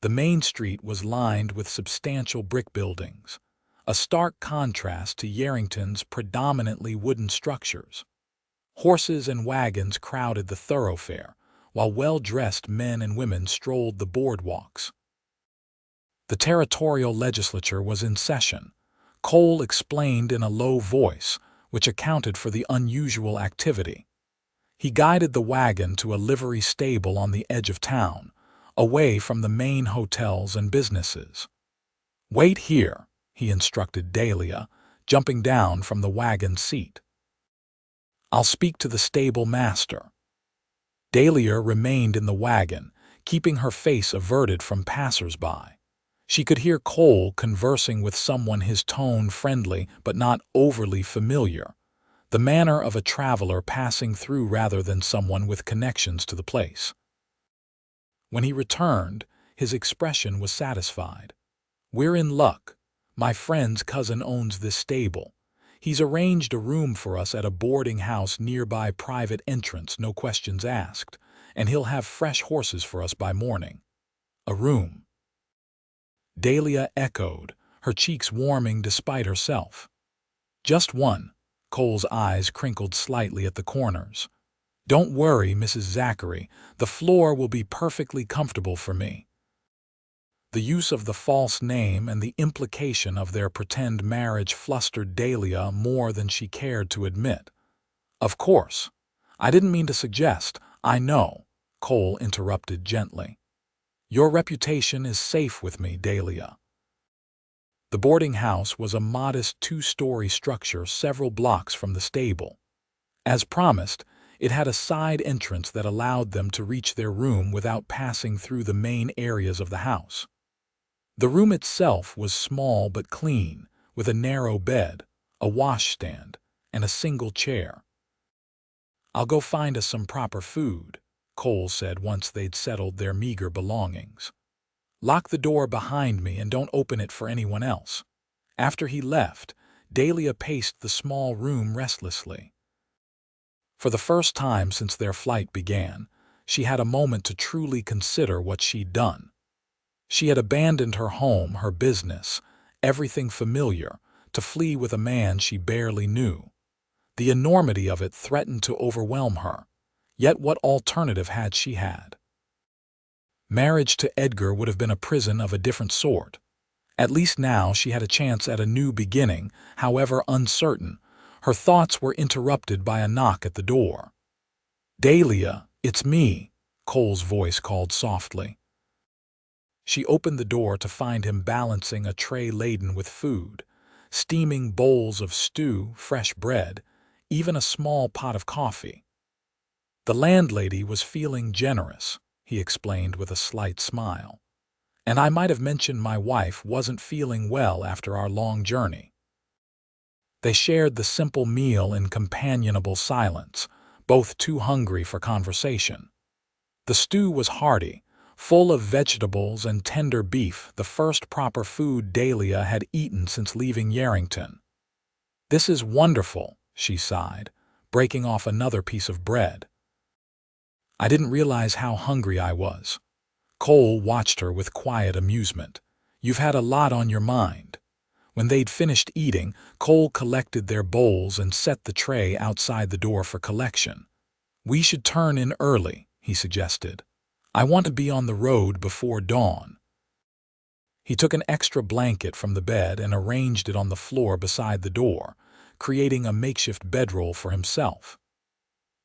The main street was lined with substantial brick buildings, a stark contrast to Yarrington's predominantly wooden structures. Horses and wagons crowded the thoroughfare, while well-dressed men and women strolled the boardwalks. The territorial legislature was in session, Cole explained in a low voice, which accounted for the unusual activity. He guided the wagon to a livery stable on the edge of town, away from the main hotels and businesses. "Wait here," he instructed Dahlia, jumping down from the wagon seat. "I'll speak to the stable master." Dahlia remained in the wagon, keeping her face averted from passers-by. She could hear Cole conversing with someone, his tone friendly but not overly familiar, the manner of a traveler passing through rather than someone with connections to the place. When he returned, his expression was satisfied. "We're in luck. My friend's cousin owns this stable. He's arranged a room for us at a boarding house nearby, private entrance, no questions asked, and he'll have fresh horses for us by morning." "A room?" Dahlia echoed, her cheeks warming despite herself. "Just one." Cole's eyes crinkled slightly at the corners. "Don't worry, Mrs. Zachary, the floor will be perfectly comfortable for me." The use of the false name and the implication of their pretend marriage flustered Dahlia more than she cared to admit. "Of course. I didn't mean to suggest, I know," Cole interrupted gently. Your reputation is safe with me, Dahlia. The boarding house was a modest two-story structure several blocks from the stable. As promised, it had a side entrance that allowed them to reach their room without passing through the main areas of the house. The room itself was small but clean, with a narrow bed, a washstand, and a single chair. "I'll go find us some proper food," Cole said once they'd settled their meager belongings. "Lock the door behind me and don't open it for anyone else." After he left, Dahlia paced the small room restlessly. For the first time since their flight began, she had a moment to truly consider what she'd done. She had abandoned her home, her business, everything familiar, to flee with a man she barely knew. The enormity of it threatened to overwhelm her. Yet what alternative had she had? Marriage to Edgar would have been a prison of a different sort. At least now she had a chance at a new beginning, however uncertain. Her thoughts were interrupted by a knock at the door. "Dahlia, it's me," Cole's voice called softly. She opened the door to find him balancing a tray laden with food, steaming bowls of stew, fresh bread, even a small pot of coffee. "The landlady was feeling generous," he explained with a slight smile. "And I might have mentioned my wife wasn't feeling well after our long journey." They shared the simple meal in companionable silence, both too hungry for conversation. The stew was hearty, full of vegetables and tender beef, the first proper food Dahlia had eaten since leaving Yarrington. "This is wonderful," she sighed, breaking off another piece of bread. "I didn't realize how hungry I was." Cole watched her with quiet amusement. "You've had a lot on your mind." When they'd finished eating, Cole collected their bowls and set the tray outside the door for collection. "We should turn in early," he suggested. "I want to be on the road before dawn." He took an extra blanket from the bed and arranged it on the floor beside the door, creating a makeshift bedroll for himself.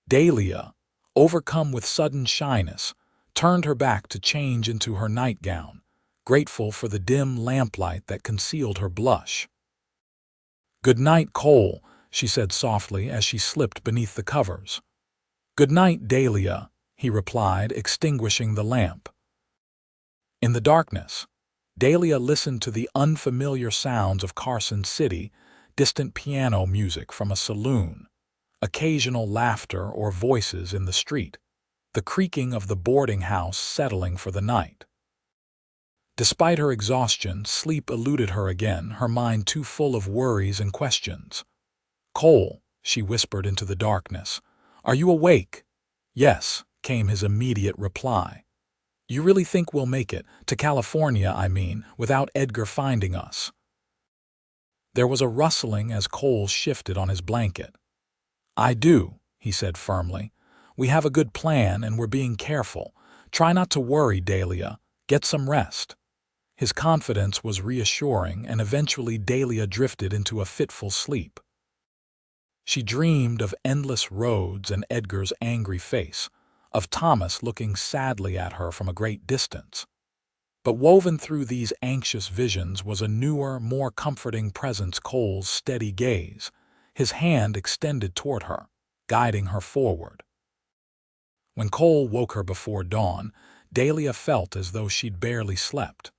Dahlia, overcome with sudden shyness, turned her back to change into her nightgown, grateful for the dim lamplight that concealed her blush. "Good night, Cole," she said softly as she slipped beneath the covers. "Good night, Dahlia," he replied, extinguishing the lamp. In the darkness, Dahlia listened to the unfamiliar sounds of Carson City, distant piano music from a saloon, occasional laughter or voices in the street, the creaking of the boarding house settling for the night. Despite her exhaustion, sleep eluded her again, her mind too full of worries and questions. "Cole," she whispered into the darkness, "are you awake?" "Yes," came his immediate reply. "You really think we'll make it, to California, I mean, without Edgar finding us?" There was a rustling as Cole shifted on his blanket. "I do," he said firmly. "We have a good plan and we're being careful. Try not to worry, Dahlia. Get some rest." His confidence was reassuring, and eventually Dahlia drifted into a fitful sleep. She dreamed of endless roads and Edgar's angry face, of Thomas looking sadly at her from a great distance. But woven through these anxious visions was a newer, more comforting presence: Cole's steady gaze, his hand extended toward her, guiding her forward. When Cole woke her before dawn, Dahlia felt as though she'd barely slept.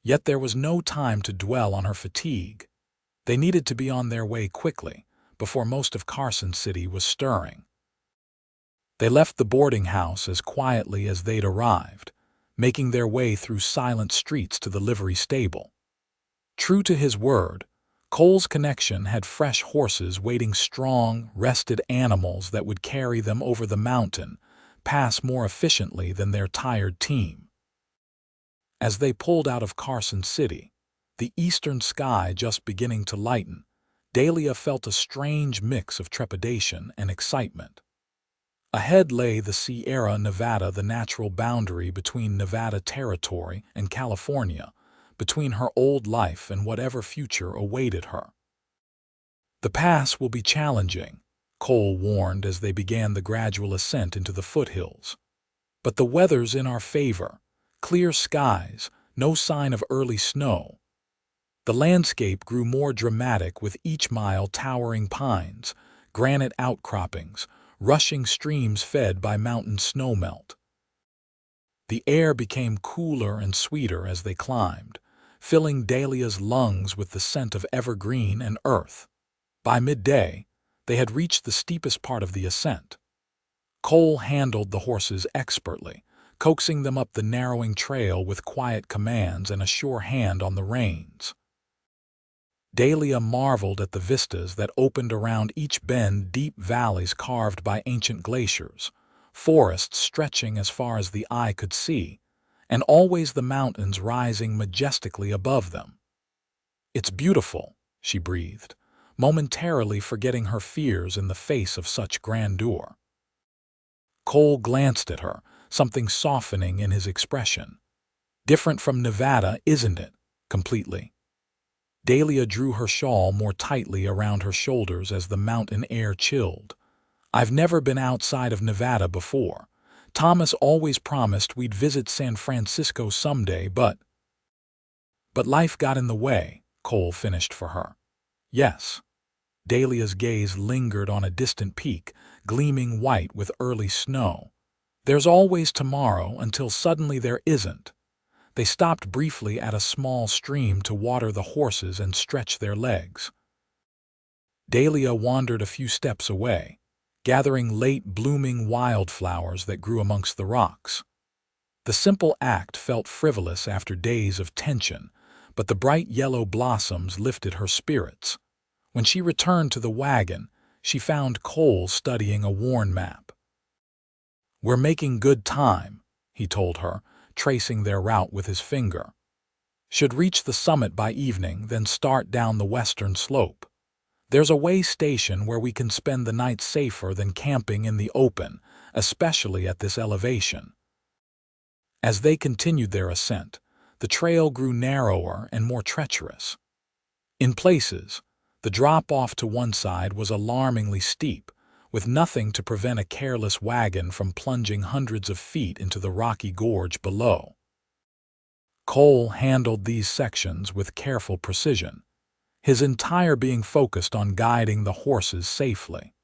Yet there was no time to dwell on her fatigue. They needed to be on their way quickly, before most of Carson City was stirring. They left the boarding house as quietly as they'd arrived, making their way through silent streets to the livery stable. True to his word, Cole's connection had fresh horses waiting, strong, rested animals that would carry them over the mountain pass more efficiently than their tired team. As they pulled out of Carson City, the eastern sky just beginning to lighten, Dahlia felt a strange mix of trepidation and excitement. Ahead lay the Sierra Nevada, the natural boundary between Nevada Territory and California, between her old life and whatever future awaited her. "The pass will be challenging," Cole warned as they began the gradual ascent into the foothills. "But the weather's in our favor. Clear skies, no sign of early snow. The landscape grew more dramatic with each mile towering pines, granite outcroppings, rushing streams fed by mountain snowmelt. The air became cooler and sweeter as they climbed, filling Dahlia's lungs with the scent of evergreen and earth. By midday, they had reached the steepest part of the ascent. Cole handled the horses expertly, coaxing them up the narrowing trail with quiet commands and a sure hand on the reins. Dahlia marveled at the vistas that opened around each bend, deep valleys carved by ancient glaciers, forests stretching as far as the eye could see, and always the mountains rising majestically above them. "It's beautiful," she breathed, momentarily forgetting her fears in the face of such grandeur. Cole glanced at her, something softening in his expression. "Different from Nevada, isn't it?" "Completely." Dahlia drew her shawl more tightly around her shoulders as the mountain air chilled. "I've never been outside of Nevada before. Thomas always promised we'd visit San Francisco someday, but life got in the way," Cole finished for her. "Yes." Dahlia's gaze lingered on a distant peak, gleaming white with early snow. "There's always tomorrow until suddenly there isn't." They stopped briefly at a small stream to water the horses and stretch their legs. Dahlia wandered a few steps away, gathering late-blooming wildflowers that grew amongst the rocks. The simple act felt frivolous after days of tension, but the bright yellow blossoms lifted her spirits. When she returned to the wagon, she found Cole studying a worn map. "We're making good time," he told her, tracing their route with his finger. "Should reach the summit by evening, then start down the western slope. There's a way station where we can spend the night safer than camping in the open, especially at this elevation." As they continued their ascent, the trail grew narrower and more treacherous. In places, the drop-off to one side was alarmingly steep, with nothing to prevent a careless wagon from plunging hundreds of feet into the rocky gorge below. Cole handled these sections with careful precision, his entire being focused on guiding the horses safely.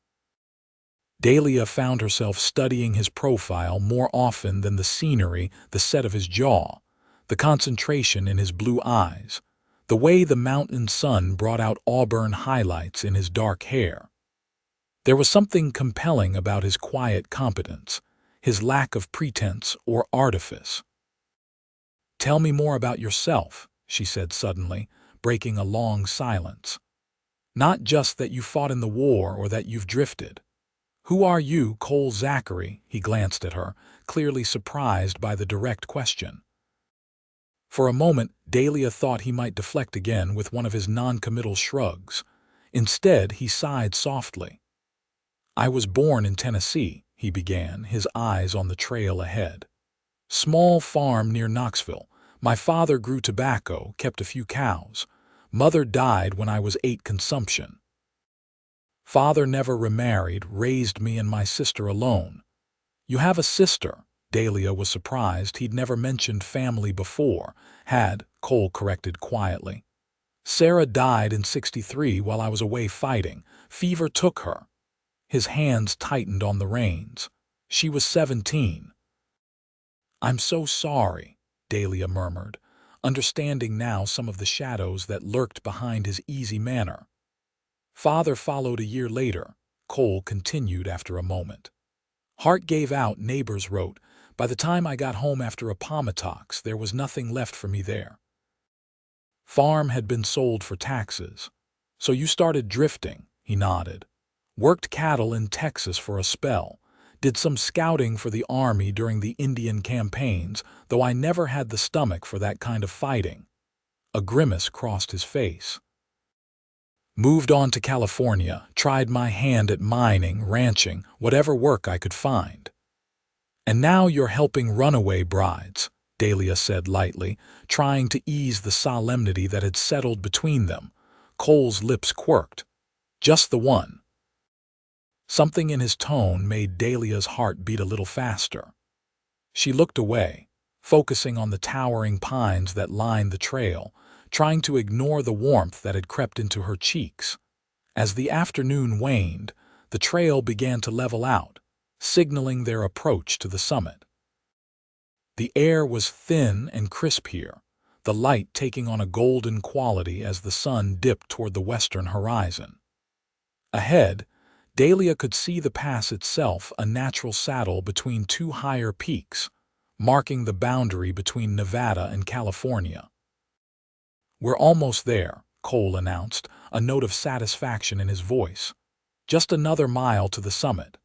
Dahlia found herself studying his profile more often than the scenery, the set of his jaw, the concentration in his blue eyes, the way the mountain sun brought out auburn highlights in his dark hair. There was something compelling about his quiet competence, his lack of pretense or artifice. "Tell me more about yourself," she said suddenly, breaking a long silence. "Not just that you fought in the war or that you've drifted. Who are you, Cole Zachary?" He glanced at her, clearly surprised by the direct question. For a moment, Dahlia thought he might deflect again with one of his non-committal shrugs. Instead, he sighed softly. "I was born in Tennessee," he began, his eyes on the trail ahead. "Small farm near Knoxville. My father grew tobacco, kept a few cows. Mother died when I was 8 consumption. Father never remarried, raised me and my sister alone." "You have a sister?" Dahlia was surprised. He'd never mentioned family before. "Had," Cole corrected quietly. "Sarah died in '63 while I was away fighting. Fever took her." His hands tightened on the reins. "She was 17. "I'm so sorry," Dahlia murmured, understanding now some of the shadows that lurked behind his easy manner. "Father followed a year later," Cole continued after a moment. "Heart gave out," neighbors wrote. "By the time I got home after Appomattox, there was nothing left for me there." Farm had been sold for taxes. "So you started drifting," he nodded. "Worked cattle in Texas for a spell. Did some scouting for the army during the Indian campaigns, though I never had the stomach for that kind of fighting." A grimace crossed his face. "Moved on to California, tried my hand at mining, ranching, whatever work I could find." "And now you're helping runaway brides," Dahlia said lightly, trying to ease the solemnity that had settled between them. Cole's lips quirked. "Just the one." Something in his tone made Dahlia's heart beat a little faster. She looked away, focusing on the towering pines that lined the trail, trying to ignore the warmth that had crept into her cheeks. As the afternoon waned, the trail began to level out, signaling their approach to the summit. The air was thin and crisp here, the light taking on a golden quality as the sun dipped toward the western horizon. Ahead, Dahlia could see the pass itself, a natural saddle between two higher peaks, marking the boundary between Nevada and California. "We're almost there," Cole announced, a note of satisfaction in his voice. "Just another mile to the summit."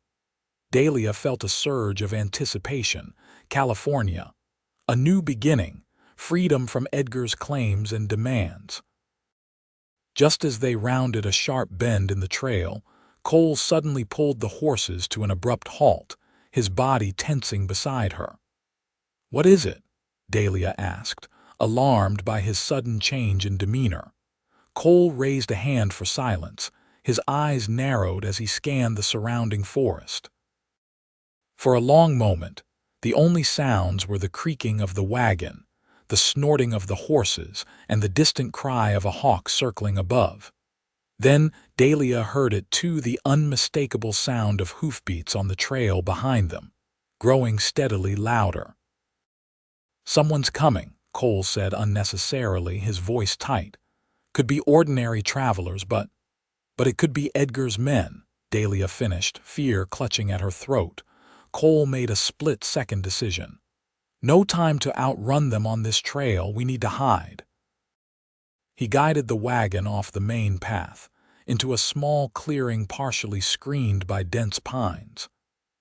Dahlia felt a surge of anticipation. California. A new beginning, freedom from Edgar's claims and demands. Just as they rounded a sharp bend in the trail, Cole suddenly pulled the horses to an abrupt halt, his body tensing beside her. "What is it?" Dahlia asked, alarmed by his sudden change in demeanor. Cole raised a hand for silence, his eyes narrowed as he scanned the surrounding forest. For a long moment, the only sounds were the creaking of the wagon, the snorting of the horses, and the distant cry of a hawk circling above. Then Dahlia heard it too, the unmistakable sound of hoofbeats on the trail behind them, growing steadily louder. "Someone's coming," Cole said unnecessarily, his voice tight. "Could be ordinary travelers, but it could be Edgar's men," Dahlia finished, fear clutching at her throat. Cole made a split-second decision. "No time to outrun them on this trail, we need to hide." He guided the wagon off the main path, into a small clearing partially screened by dense pines.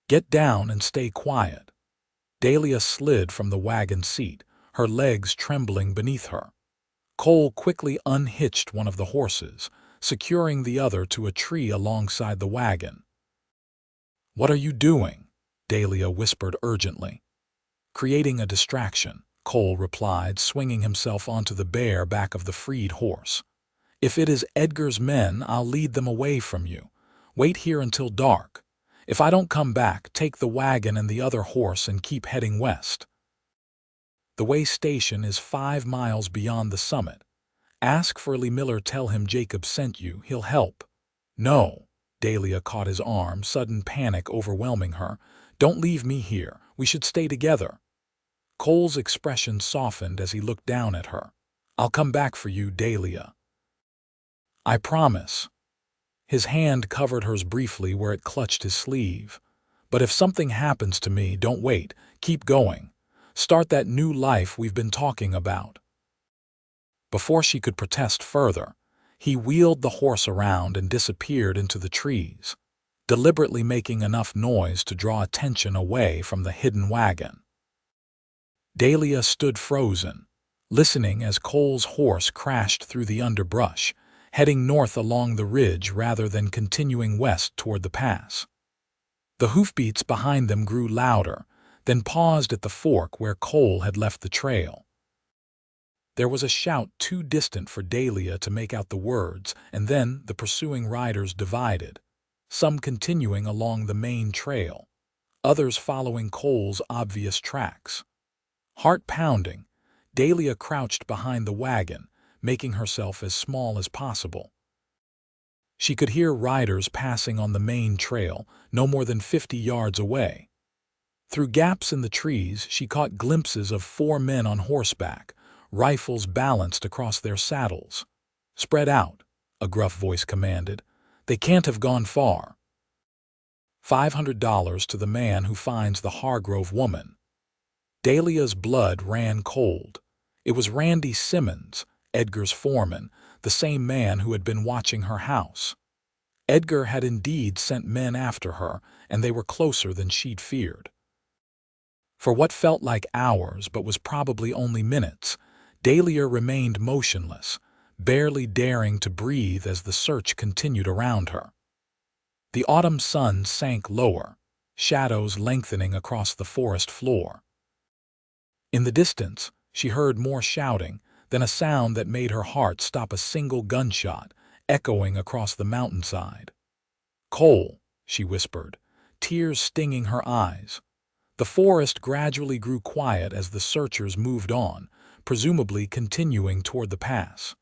"Get down and stay quiet." Dahlia slid from the wagon seat, her legs trembling beneath her. Cole quickly unhitched one of the horses, securing the other to a tree alongside the wagon. "What are you doing?" Dahlia whispered urgently. "Creating a distraction," Cole replied, swinging himself onto the bare back of the freed horse. "If it is Edgar's men, I'll lead them away from you. Wait here until dark. If I don't come back, take the wagon and the other horse and keep heading west. The way station is 5 miles beyond the summit. Ask for Lee Miller, tell him Jacob sent you, he'll help." "No." Dahlia caught his arm, sudden panic overwhelming her. "Don't leave me here. We should stay together." Cole's expression softened as he looked down at her. "I'll come back for you, Dahlia. I promise." His hand covered hers briefly where it clutched his sleeve. "But if something happens to me, don't wait. Keep going. Start that new life we've been talking about." Before she could protest further, he wheeled the horse around and disappeared into the trees, deliberately making enough noise to draw attention away from the hidden wagon. Dahlia stood frozen, listening as Cole's horse crashed through the underbrush, heading north along the ridge rather than continuing west toward the pass. The hoofbeats behind them grew louder, then paused at the fork where Cole had left the trail. There was a shout too distant for Dahlia to make out the words, and then the pursuing riders divided, some continuing along the main trail, others following Cole's obvious tracks. Heart pounding, Dahlia crouched behind the wagon, making herself as small as possible. She could hear riders passing on the main trail, no more than 50 yards away. Through gaps in the trees, she caught glimpses of 4 men on horseback, rifles balanced across their saddles. "Spread out," a gruff voice commanded. "They can't have gone far." $500 to the man who finds the Hargrove woman. Dahlia's blood ran cold. It was Randy Simmons, Edgar's foreman, the same man who had been watching her house. Edgar had indeed sent men after her, and they were closer than she'd feared. For what felt like hours but was probably only minutes, Dahlia remained motionless, barely daring to breathe as the search continued around her. The autumn sun sank lower, shadows lengthening across the forest floor. In the distance, she heard more shouting, then a sound that made her heart stop, a single gunshot, echoing across the mountainside. "Cole," she whispered, tears stinging her eyes. The forest gradually grew quiet as the searchers moved on, presumably continuing toward the pass.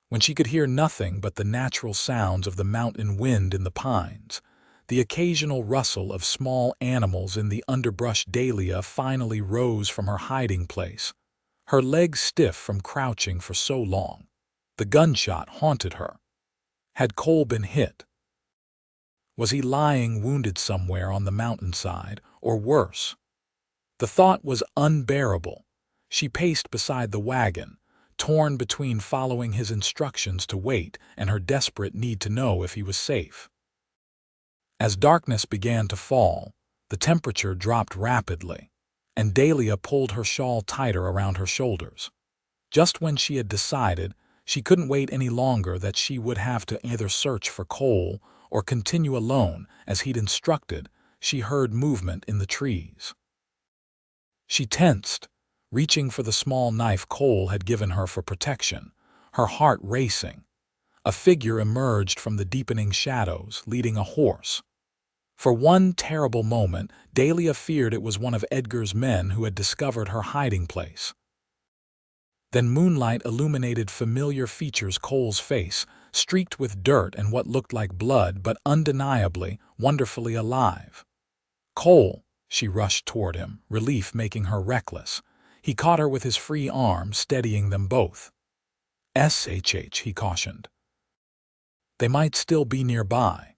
When she could hear nothing but the natural sounds of the mountain wind in the pines, the occasional rustle of small animals in the underbrush, Dahlia finally rose from her hiding place, her legs stiff from crouching for so long. The gunshot haunted her. Had Cole been hit? Was he lying wounded somewhere on the mountainside, or worse? The thought was unbearable. She paced beside the wagon, torn between following his instructions to wait and her desperate need to know if he was safe. As darkness began to fall, the temperature dropped rapidly, and Dahlia pulled her shawl tighter around her shoulders. Just when she had decided she couldn't wait any longer, that she would have to either search for Cole or continue alone as he'd instructed, she heard movement in the trees. She tensed, reaching for the small knife Cole had given her for protection, her heart racing. A figure emerged from the deepening shadows, leading a horse. For one terrible moment, Dahlia feared it was one of Edgar's men who had discovered her hiding place. Then moonlight illuminated familiar features: Cole's face, streaked with dirt and what looked like blood, but undeniably, wonderfully alive. "Cole!" She rushed toward him, relief making her reckless. He caught her with his free arm, steadying them both. "SHH," he cautioned. "They might still be nearby."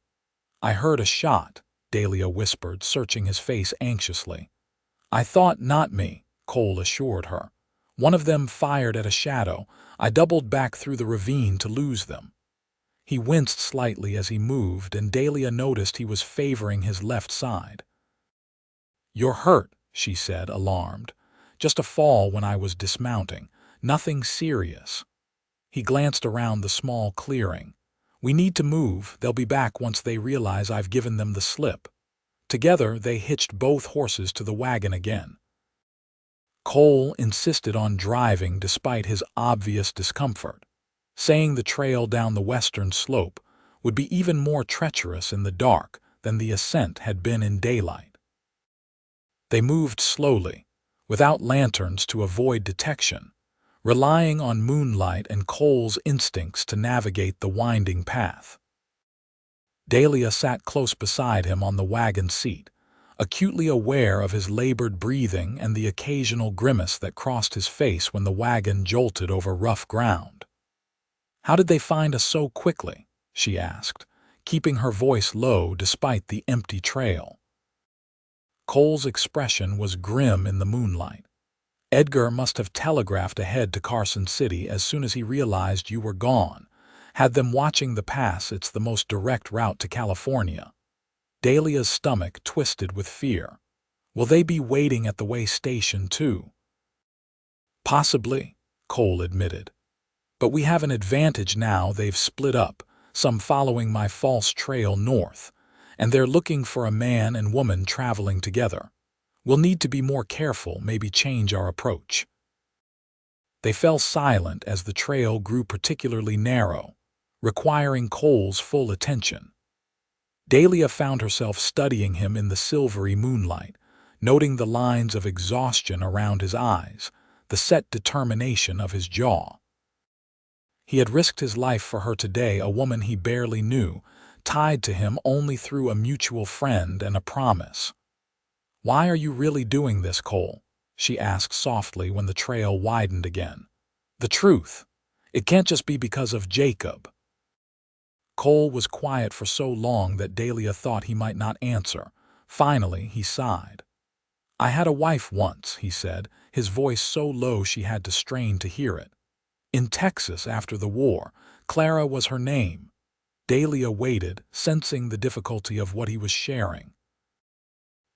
"I heard a shot," Dahlia whispered, searching his face anxiously. "I thought not me," Cole assured her. "One of them fired at a shadow. I doubled back through the ravine to lose them." He winced slightly as he moved, and Dahlia noticed he was favoring his left side. "You're hurt," she said, alarmed. "Just a fall when I was dismounting. Nothing serious." He glanced around the small clearing. "We need to move. They'll be back once they realize I've given them the slip." Together, they hitched both horses to the wagon again. Cole insisted on driving despite his obvious discomfort, saying the trail down the western slope would be even more treacherous in the dark than the ascent had been in daylight. They moved slowly, without lanterns to avoid detection, relying on moonlight and Cole's instincts to navigate the winding path. Dahlia sat close beside him on the wagon seat, acutely aware of his labored breathing and the occasional grimace that crossed his face when the wagon jolted over rough ground. "How did they find us so quickly?" she asked, keeping her voice low despite the empty trail. Cole's expression was grim in the moonlight. "Edgar must have telegraphed ahead to Carson City as soon as he realized you were gone. Had them watching the pass. It's the most direct route to California." Dahlia's stomach twisted with fear. "Will they be waiting at the way station too?" "Possibly," Cole admitted. "But we have an advantage now. They've split up, some following my false trail north, and they're looking for a man and woman traveling together. We'll need to be more careful, maybe change our approach." They fell silent as the trail grew particularly narrow, requiring Cole's full attention. Dahlia found herself studying him in the silvery moonlight, noting the lines of exhaustion around his eyes, the set determination of his jaw. He had risked his life for her today, a woman he barely knew, tied to him only through a mutual friend and a promise. "Why are you really doing this, Cole?" she asked softly when the trail widened again. "The truth. It can't just be because of Jacob." Cole was quiet for so long that Dahlia thought he might not answer. Finally, he sighed. "I had a wife once," he said, his voice so low she had to strain to hear it. "In Texas after the war. Clara was her name." Dahlia waited, sensing the difficulty of what he was sharing.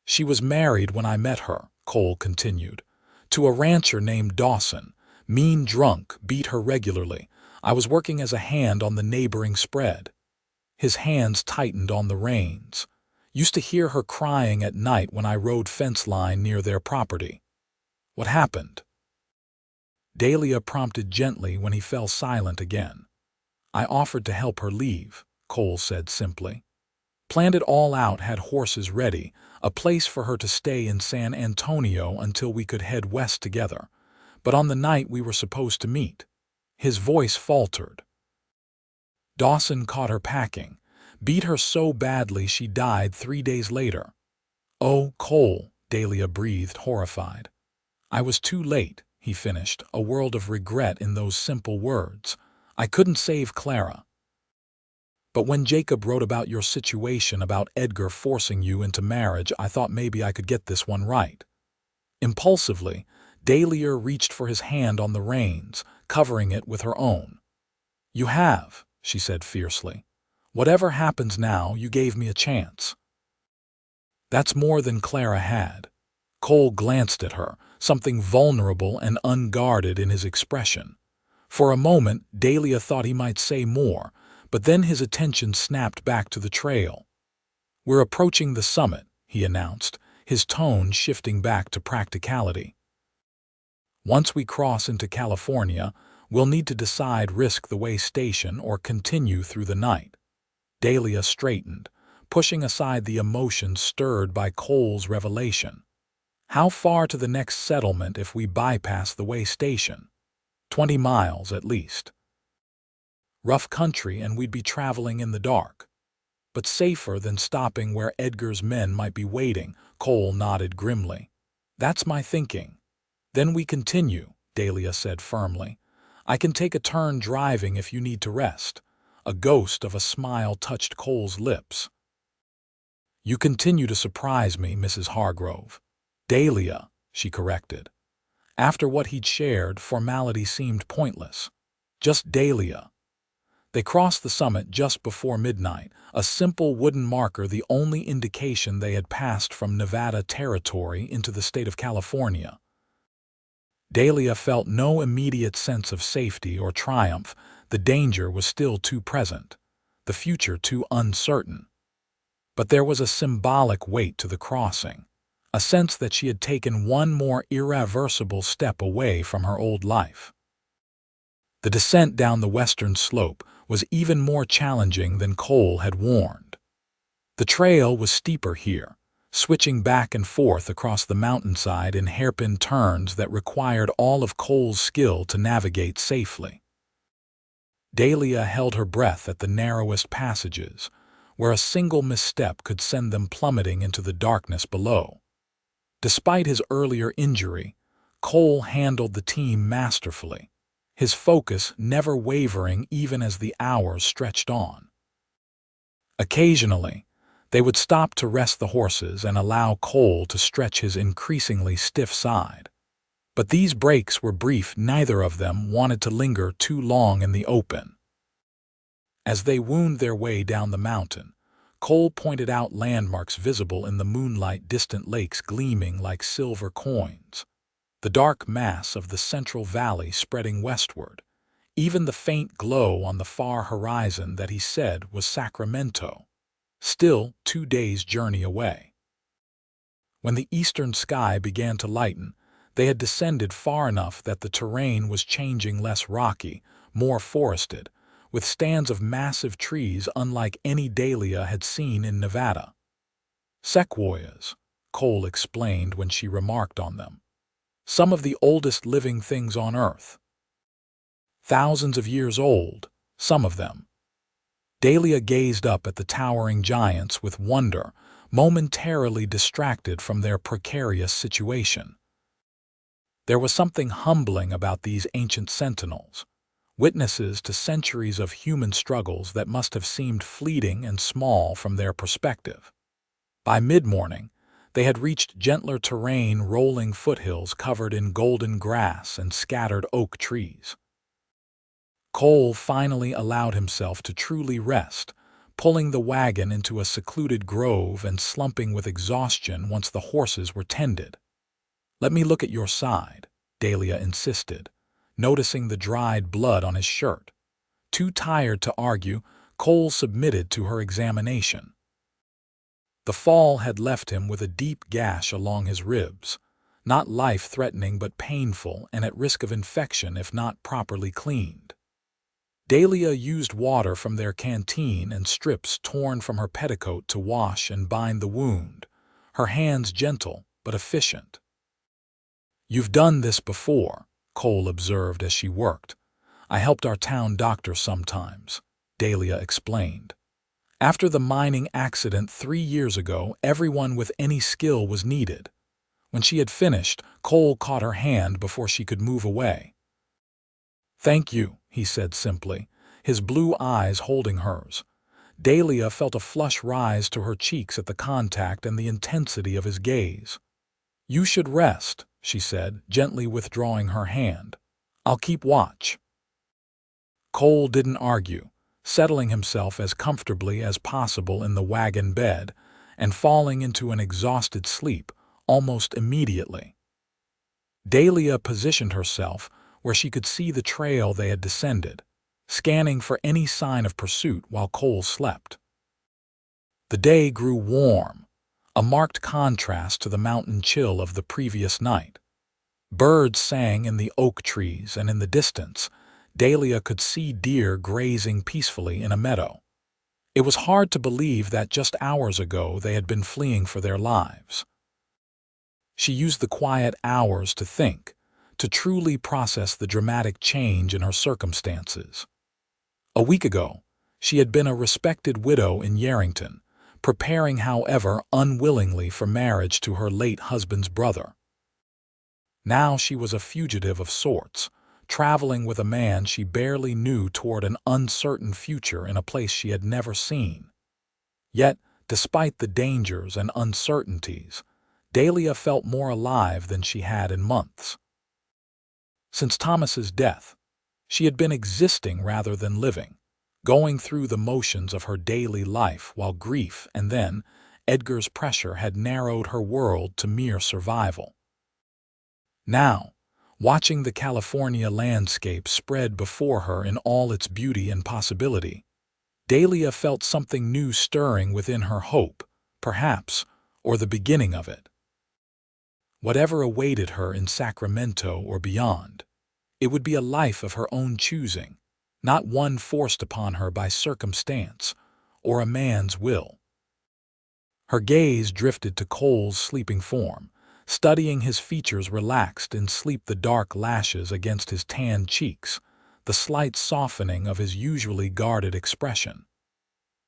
"She was married when I met her," Cole continued, "to a rancher named Dawson. Mean drunk, beat her regularly. I was working as a hand on the neighboring spread." His hands tightened on the reins. "Used to hear her crying at night when I rode fence line near their property." "What happened?" Dahlia prompted gently when he fell silent again. "I offered to help her leave," Cole said simply. "Planned it all out, had horses ready, a place for her to stay in San Antonio until we could head west together. But on the night we were supposed to meet, his voice faltered. Dawson caught her packing, beat her so badly she died 3 days later. "Oh, Cole," Dahlia breathed, horrified. "I was too late," he finished, a world of regret in those simple words. "I couldn't save Clara. But when Jacob wrote about your situation, about Edgar forcing you into marriage, I thought maybe I could get this one right." Impulsively, Dahlia reached for his hand on the reins, covering it with her own. "You have," she said fiercely. "Whatever happens now, you gave me a chance." That's more than Clara had. Cole glanced at her, something vulnerable and unguarded in his expression. For a moment, Dahlia thought he might say more, but then his attention snapped back to the trail. "We're approaching the summit," he announced, his tone shifting back to practicality. "Once we cross into California, we'll need to decide risk the way station or continue through the night." Dahlia straightened, pushing aside the emotion stirred by Cole's revelation. "How far to the next settlement if we bypass the way station?" 20 miles at least. Rough country, and we'd be traveling in the dark. But safer than stopping where Edgar's men might be waiting, Cole nodded grimly. "That's my thinking." "Then we continue," Dahlia said firmly. "I can take a turn driving if you need to rest." A ghost of a smile touched Cole's lips. "You continue to surprise me, Mrs. Hargrove." "Dahlia," she corrected. After what he'd shared, formality seemed pointless. Just Dahlia. They crossed the summit just before midnight, a simple wooden marker the only indication they had passed from Nevada territory into the state of California. Dahlia felt no immediate sense of safety or triumph. The danger was still too present, the future too uncertain. But there was a symbolic weight to the crossing, a sense that she had taken one more irreversible step away from her old life. The descent down the western slope was even more challenging than Cole had warned. The trail was steeper here, switching back and forth across the mountainside in hairpin turns that required all of Cole's skill to navigate safely. Dahlia held her breath at the narrowest passages, where a single misstep could send them plummeting into the darkness below. Despite his earlier injury, Cole handled the team masterfully, his focus never wavering even as the hours stretched on. Occasionally, they would stop to rest the horses and allow Cole to stretch his increasingly stiff side. But these breaks were brief. Neither of them wanted to linger too long in the open. As they wound their way down the mountain, Cole pointed out landmarks visible in the moonlight, distant lakes gleaming like silver coins, the dark mass of the Central Valley spreading westward, even the faint glow on the far horizon that he said was Sacramento, still 2 days' journey away. When the eastern sky began to lighten, they had descended far enough that the terrain was changing, less rocky, more forested, with stands of massive trees unlike any Dahlia had seen in Nevada. "Sequoias," Cole explained when she remarked on them. "Some of the oldest living things on Earth. Thousands of years old, some of them." Dahlia gazed up at the towering giants with wonder, momentarily distracted from their precarious situation. There was something humbling about these ancient sentinels, witnesses to centuries of human struggles that must have seemed fleeting and small from their perspective. By mid-morning, they had reached gentler terrain, rolling foothills covered in golden grass and scattered oak trees. Cole finally allowed himself to truly rest, pulling the wagon into a secluded grove and slumping with exhaustion once the horses were tended. "Let me look at your side," Dahlia insisted, noticing the dried blood on his shirt. Too tired to argue, Cole submitted to her examination. The fall had left him with a deep gash along his ribs, not life-threatening but painful and at risk of infection if not properly cleaned. Dahlia used water from their canteen and strips torn from her petticoat to wash and bind the wound, her hands gentle but efficient. "You've done this before," Cole observed as she worked. "I helped our town doctor sometimes," Dahlia explained. "After the mining accident 3 years ago, everyone with any skill was needed." When she had finished, Cole caught her hand before she could move away. "Thank you," he said simply, his blue eyes holding hers. Dahlia felt a flush rise to her cheeks at the contact and the intensity of his gaze. "You should rest," she said, gently withdrawing her hand. "I'll keep watch." Cole didn't argue, settling himself as comfortably as possible in the wagon bed and falling into an exhausted sleep almost immediately. Dahlia positioned herself where she could see the trail they had descended, scanning for any sign of pursuit while Cole slept. The day grew warm, a marked contrast to the mountain chill of the previous night. Birds sang in the oak trees, and in the distance, Dahlia could see deer grazing peacefully in a meadow. It was hard to believe that just hours ago they had been fleeing for their lives. She used the quiet hours to think, to truly process the dramatic change in her circumstances. A week ago, she had been a respected widow in Yarrington, preparing, however, unwillingly for marriage to her late husband's brother. Now she was a fugitive of sorts, traveling with a man she barely knew toward an uncertain future in a place she had never seen. Yet, despite the dangers and uncertainties, Dahlia felt more alive than she had in months. Since Thomas's death, she had been existing rather than living, going through the motions of her daily life while grief and then Edgar's pressure had narrowed her world to mere survival. Now, watching the California landscape spread before her in all its beauty and possibility, Dahlia felt something new stirring within her: hope, perhaps, or the beginning of it. Whatever awaited her in Sacramento or beyond, it would be a life of her own choosing, not one forced upon her by circumstance or a man's will. Her gaze drifted to Cole's sleeping form, studying his features relaxed in sleep, the dark lashes against his tanned cheeks, the slight softening of his usually guarded expression.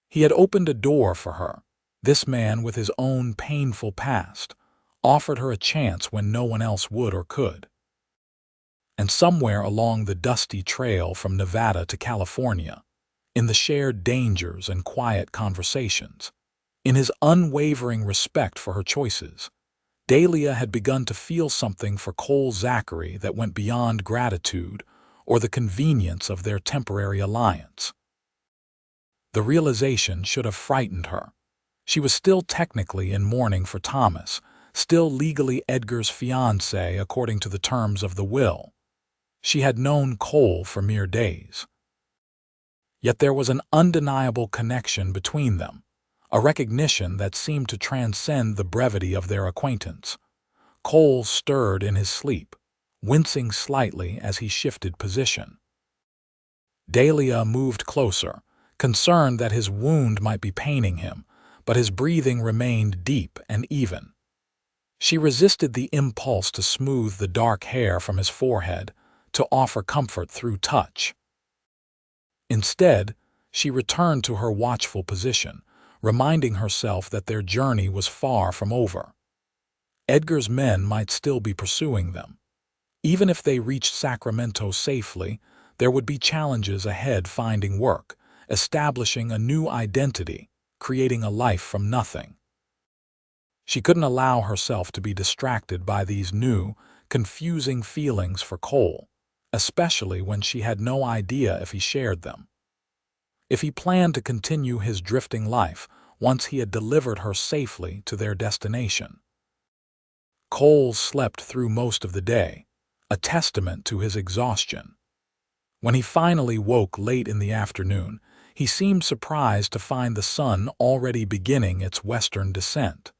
He had opened a door for her. This man, with his own painful past, offered her a chance when no one else would or could. And somewhere along the dusty trail from Nevada to California, in the shared dangers and quiet conversations, in his unwavering respect for her choices, Dahlia had begun to feel something for Cole Zachary that went beyond gratitude or the convenience of their temporary alliance. The realization should have frightened her. She was still technically in mourning for Thomas, still legally Edgar's fiancée according to the terms of the will. She had known Cole for mere days. Yet there was an undeniable connection between them, a recognition that seemed to transcend the brevity of their acquaintance. Cole stirred in his sleep, wincing slightly as he shifted position. Dahlia moved closer, concerned that his wound might be paining him, but his breathing remained deep and even. She resisted the impulse to smooth the dark hair from his forehead, to offer comfort through touch. Instead, she returned to her watchful position, reminding herself that their journey was far from over. Edgar's men might still be pursuing them. Even if they reached Sacramento safely, there would be challenges ahead: finding work, establishing a new identity, creating a life from nothing. She couldn't allow herself to be distracted by these new, confusing feelings for Cole, especially when she had no idea if he shared them. If he planned to continue his drifting life once he had delivered her safely to their destination. Cole slept through most of the day, a testament to his exhaustion. When he finally woke late in the afternoon, he seemed surprised to find the sun already beginning its western descent.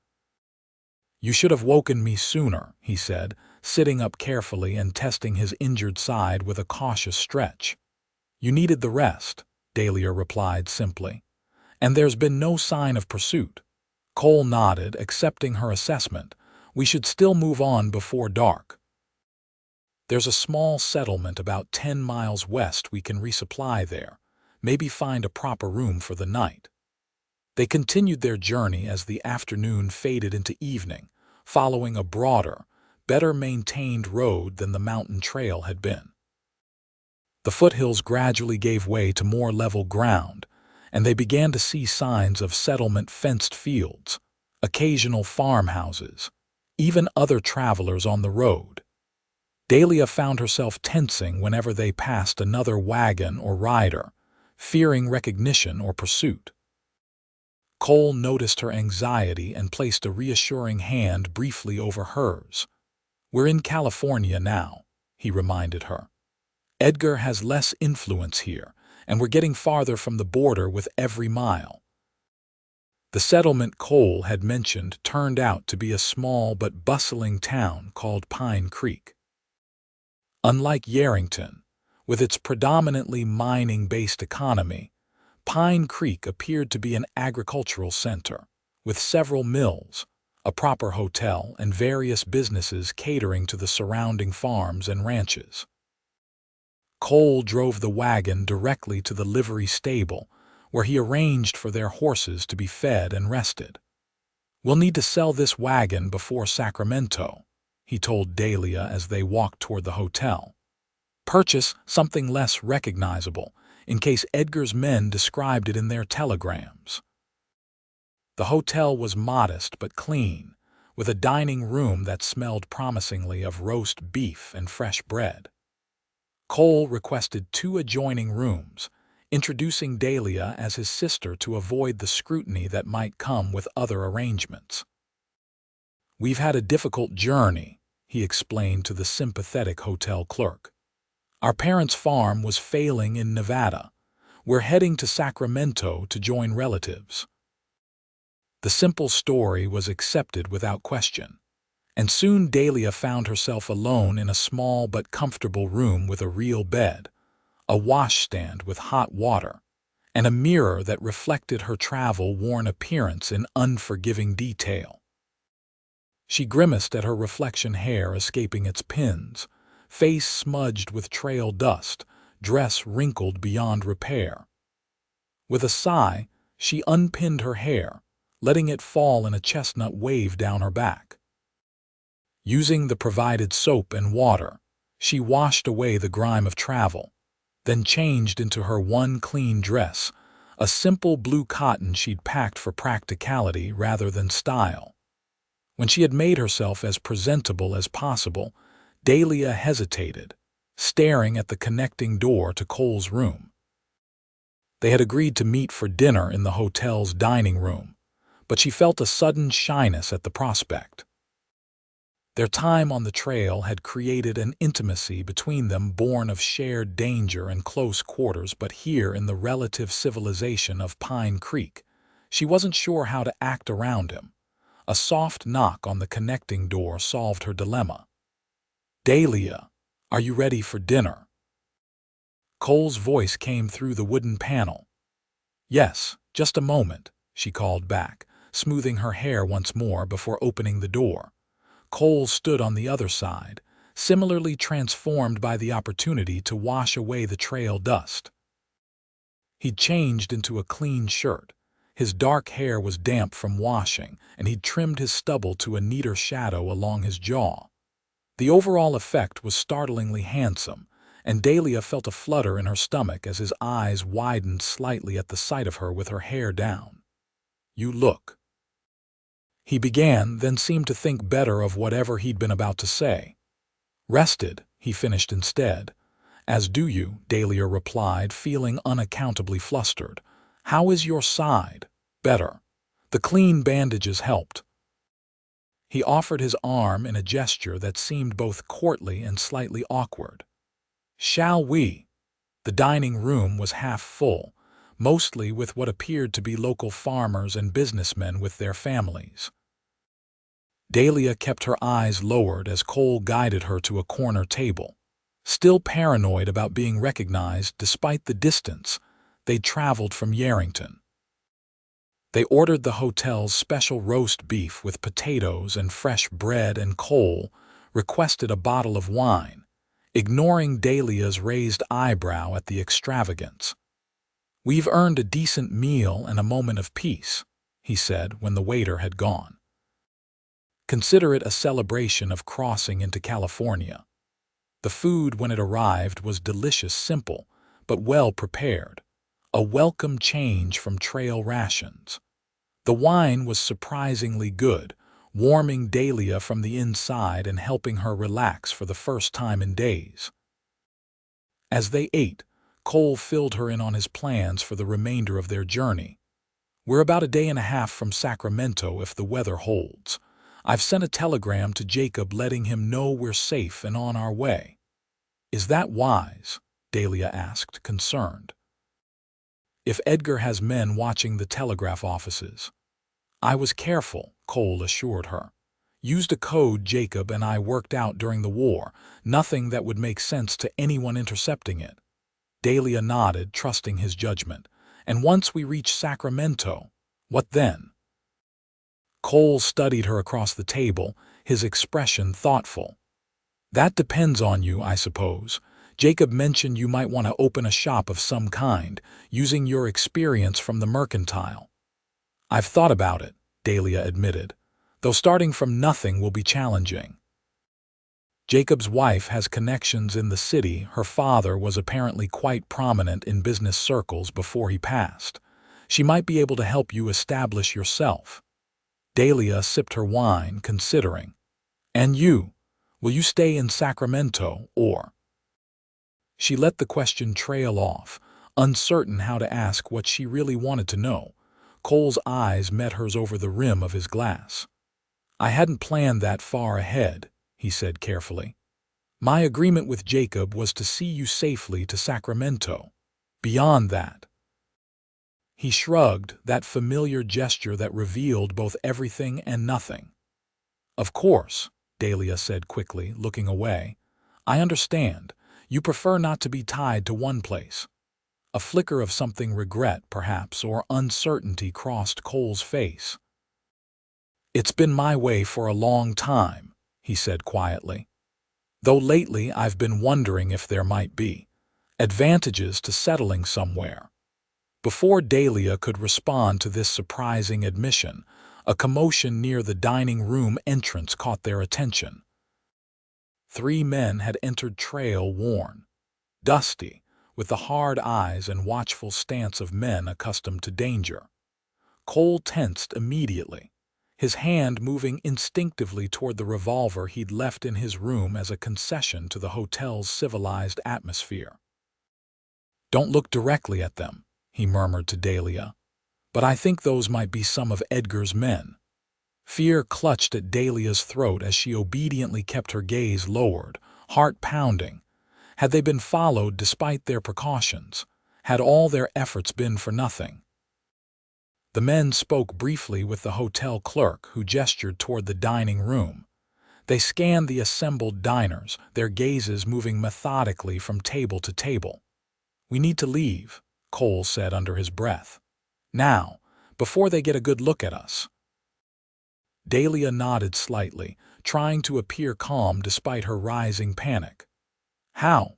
"You should have woken me sooner," he said, sitting up carefully and testing his injured side with a cautious stretch. "You needed the rest," Dahlia replied simply. "And there's been no sign of pursuit." Cole nodded, accepting her assessment. We should still move on before dark. There's a small settlement about 10 miles west we can resupply there. Maybe find a proper room for the night. They continued their journey as the afternoon faded into evening, following a broader, better-maintained road than the mountain trail had been. The foothills gradually gave way to more level ground, and they began to see signs of settlement-fenced fields, occasional farmhouses, even other travelers on the road. Dahlia found herself tensing whenever they passed another wagon or rider, fearing recognition or pursuit. Cole noticed her anxiety and placed a reassuring hand briefly over hers. "We're in California now," he reminded her. "Edgar has less influence here, and we're getting farther from the border with every mile." The settlement Cole had mentioned turned out to be a small but bustling town called Pine Creek. Unlike Yarrington, with its predominantly mining-based economy, Pine Creek appeared to be an agricultural center, with several mills, a proper hotel, and various businesses catering to the surrounding farms and ranches. Cole drove the wagon directly to the livery stable, where he arranged for their horses to be fed and rested. "We'll need to sell this wagon before Sacramento," he told Dahlia as they walked toward the hotel. "Purchase something less recognizable, in case Edgar's men described it in their telegrams." The hotel was modest but clean, with a dining room that smelled promisingly of roast beef and fresh bread. Cole requested 2 adjoining rooms, introducing Dahlia as his sister to avoid the scrutiny that might come with other arrangements. "We've had a difficult journey," he explained to the sympathetic hotel clerk. "Our parents' farm was failing in Nevada. We're heading to Sacramento to join relatives." The simple story was accepted without question, and soon Dahlia found herself alone in a small but comfortable room with a real bed, a washstand with hot water, and a mirror that reflected her travel-worn appearance in unforgiving detail. She grimaced at her reflection hair escaping its pins, face smudged with trail dust, dress wrinkled beyond repair. With a sigh, she unpinned her hair, letting it fall in a chestnut wave down her back. Using the provided soap and water, she washed away the grime of travel, then changed into her one clean dress, a simple blue cotton she'd packed for practicality rather than style. When she had made herself as presentable as possible, Dahlia hesitated, staring at the connecting door to Cole's room. They had agreed to meet for dinner in the hotel's dining room, but she felt a sudden shyness at the prospect. Their time on the trail had created an intimacy between them born of shared danger and close quarters, but here in the relative civilization of Pine Creek, she wasn't sure how to act around him. A soft knock on the connecting door solved her dilemma. "Dahlia, are you ready for dinner?" Cole's voice came through the wooden panel. "Yes, just a moment," she called back, smoothing her hair once more before opening the door. Cole stood on the other side, similarly transformed by the opportunity to wash away the trail dust. He'd changed into a clean shirt. His dark hair was damp from washing, and he'd trimmed his stubble to a neater shadow along his jaw. The overall effect was startlingly handsome, and Dahlia felt a flutter in her stomach as his eyes widened slightly at the sight of her with her hair down. "You look—" he began, then seemed to think better of whatever he'd been about to say. "Rested," he finished instead. "As do you," Dahlia replied, feeling unaccountably flustered. "How is your side?" "Better. The clean bandages helped." He offered his arm in a gesture that seemed both courtly and slightly awkward. "Shall we?" The dining room was half full, mostly with what appeared to be local farmers and businessmen with their families. Dahlia kept her eyes lowered as Cole guided her to a corner table. Still paranoid about being recognized despite the distance they'd traveled from Yarrington. They ordered the hotel's special roast beef with potatoes and fresh bread, and Cole requested a bottle of wine, ignoring Dahlia's raised eyebrow at the extravagance. "We've earned a decent meal and a moment of peace," he said when the waiter had gone. "Consider it a celebration of crossing into California." The food, when it arrived, was delicious, simple, but well prepared, a welcome change from trail rations. The wine was surprisingly good, warming Dahlia from the inside and helping her relax for the first time in days. As they ate, Cole filled her in on his plans for the remainder of their journey. "We're about a day and a half from Sacramento if the weather holds. I've sent a telegram to Jacob letting him know we're safe and on our way." "Is that wise?" Dahlia asked, concerned. "If Edgar has men watching the telegraph offices." "I was careful," Cole assured her. "Used a code Jacob and I worked out during the war, nothing that would make sense to anyone intercepting it." Dahlia nodded, trusting his judgment. "And once we reach Sacramento, what then?" Cole studied her across the table, his expression thoughtful. "That depends on you, I suppose. Jacob mentioned you might want to open a shop of some kind, using your experience from the mercantile." "I've thought about it," Dahlia admitted, "though starting from nothing will be challenging. Jacob's wife has connections in the city. Her father was apparently quite prominent in business circles before he passed. She might be able to help you establish yourself." Dahlia sipped her wine, considering. "And you? Will you stay in Sacramento, or?" She let the question trail off, uncertain how to ask what she really wanted to know. Cole's eyes met hers over the rim of his glass. "I hadn't planned that far ahead," he said carefully. "My agreement with Jacob was to see you safely to Sacramento. Beyond that—" He shrugged, that familiar gesture that revealed both everything and nothing. "Of course," Dahlia said quickly, looking away. "I understand. You prefer not to be tied to one place." A flicker of something, regret perhaps, or uncertainty, crossed Cole's face. "It's been my way for a long time," he said quietly. "Though lately I've been wondering if there might be advantages to settling somewhere." Before Dahlia could respond to this surprising admission, a commotion near the dining room entrance caught their attention. 3 men had entered, trail-worn, dusty, with the hard eyes and watchful stance of men accustomed to danger. Cole tensed immediately, his hand moving instinctively toward the revolver he'd left in his room as a concession to the hotel's civilized atmosphere. "Don't look directly at them," he murmured to Dahlia. "But I think those might be some of Edgar's men." Fear clutched at Dahlia's throat as she obediently kept her gaze lowered, heart pounding. Had they been followed despite their precautions? Had all their efforts been for nothing? The men spoke briefly with the hotel clerk, who gestured toward the dining room. They scanned the assembled diners, their gazes moving methodically from table to table. "We need to leave," Cole said under his breath. "Now, before they get a good look at us." Dahlia nodded slightly, trying to appear calm despite her rising panic. "How?"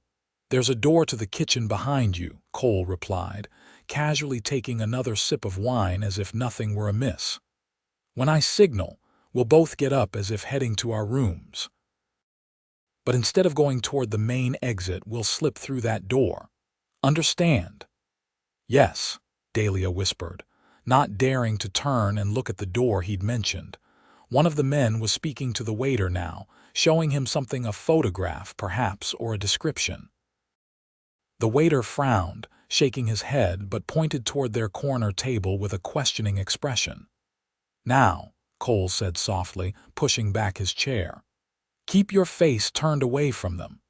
"There's a door to the kitchen behind you," Cole replied, casually taking another sip of wine as if nothing were amiss. "When I signal, we'll both get up as if heading to our rooms. But instead of going toward the main exit, we'll slip through that door. Understand?" "Yes," Dahlia whispered, not daring to turn and look at the door he'd mentioned. One of the men was speaking to the waiter now, showing him something, a photograph perhaps, or a description. The waiter frowned, shaking his head, but pointed toward their corner table with a questioning expression. "Now," Cole said softly, pushing back his chair. "Keep your face turned away from them."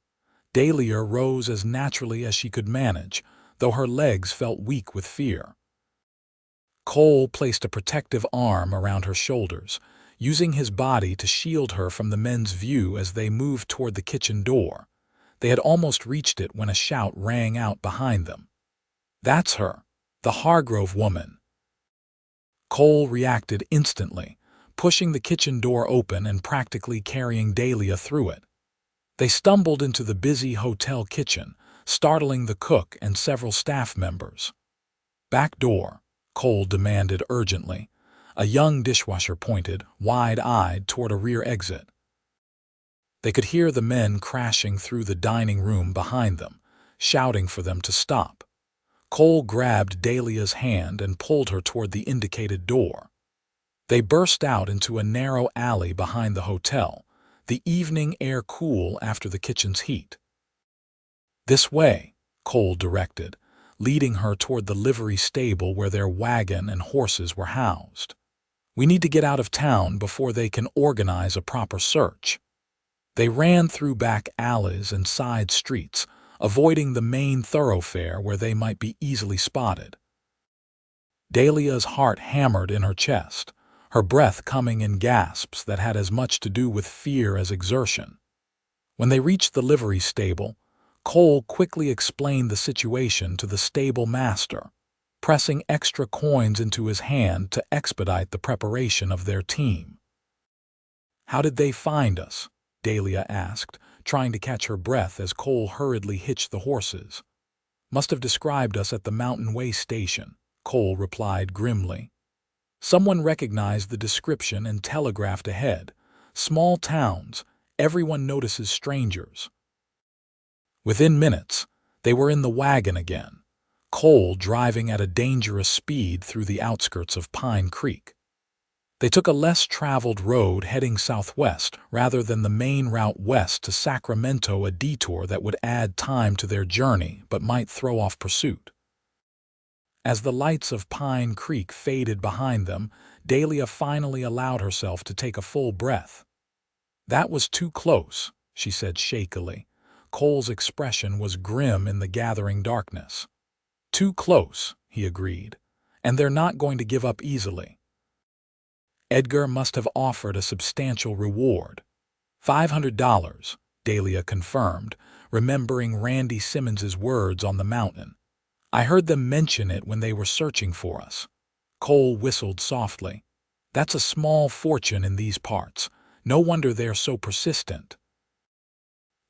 Dahlia rose as naturally as she could manage, though her legs felt weak with fear. Cole placed a protective arm around her shoulders, using his body to shield her from the men's view as they moved toward the kitchen door. They had almost reached it when a shout rang out behind them. "That's her, the Hargrove woman." Cole reacted instantly, pushing the kitchen door open and practically carrying Dahlia through it. They stumbled into the busy hotel kitchen, startling the cook and several staff members. "Back door," Cole demanded urgently. A young dishwasher pointed, wide-eyed, toward a rear exit. They could hear the men crashing through the dining room behind them, shouting for them to stop. Cole grabbed Dahlia's hand and pulled her toward the indicated door. They burst out into a narrow alley behind the hotel, the evening air cool after the kitchen's heat. "This way," Cole directed, leading her toward the livery stable where their wagon and horses were housed. "We need to get out of town before they can organize a proper search." They ran through back alleys and side streets, avoiding the main thoroughfare where they might be easily spotted. Dahlia's heart hammered in her chest, her breath coming in gasps that had as much to do with fear as exertion. When they reached the livery stable, Cole quickly explained the situation to the stable master, pressing extra coins into his hand to expedite the preparation of their team. "How did they find us?" Dahlia asked, trying to catch her breath as Cole hurriedly hitched the horses. "Must have described us at the Mountain Way station," Cole replied grimly. "Someone recognized the description and telegraphed ahead. Small towns, everyone notices strangers." Within minutes, they were in the wagon again, Cole driving at a dangerous speed through the outskirts of Pine Creek. They took a less traveled road heading southwest rather than the main route west to Sacramento, a detour that would add time to their journey but might throw off pursuit. As the lights of Pine Creek faded behind them, Dahlia finally allowed herself to take a full breath. "That was too close," she said shakily. Cole's expression was grim in the gathering darkness. "Too close," he agreed, "and they're not going to give up easily." Edgar must have offered a substantial reward. $500, Dahlia confirmed, remembering Randy Simmons's words on the mountain. "I heard them mention it when they were searching for us." Cole whistled softly. "That's a small fortune in these parts. No wonder they're so persistent."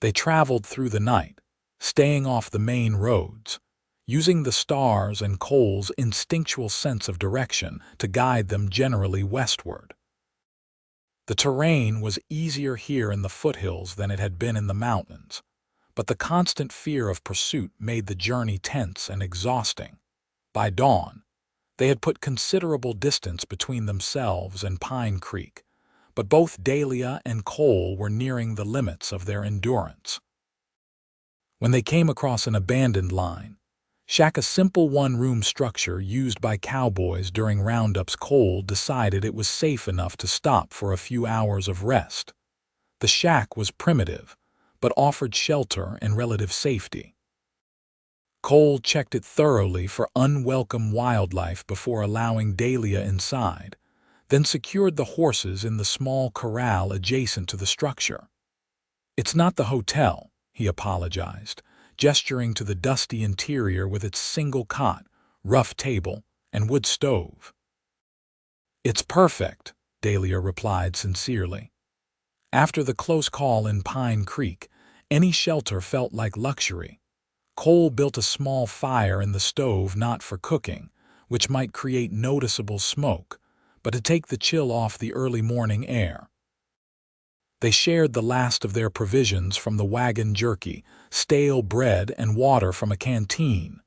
They traveled through the night, staying off the main roads, using the stars and Cole's instinctual sense of direction to guide them generally westward. The terrain was easier here in the foothills than it had been in the mountains, but the constant fear of pursuit made the journey tense and exhausting. By dawn, they had put considerable distance between themselves and Pine Creek, but both Dahlia and Cole were nearing the limits of their endurance. When they came across an abandoned line, shack, a simple one-room structure used by cowboys during roundups, Cole decided it was safe enough to stop for a few hours of rest. The shack was primitive, but offered shelter and relative safety. Cole checked it thoroughly for unwelcome wildlife before allowing Dahlia inside, then secured the horses in the small corral adjacent to the structure. "It's not the hotel," he apologized, gesturing to the dusty interior with its single cot, rough table, and wood stove. "It's perfect," Dahlia replied sincerely. After the close call in Pine Creek, any shelter felt like luxury. Cole built a small fire in the stove, not for cooking, which might create noticeable smoke, but to take the chill off the early morning air. They shared the last of their provisions from the wagon: jerky, stale bread, and water from a canteen.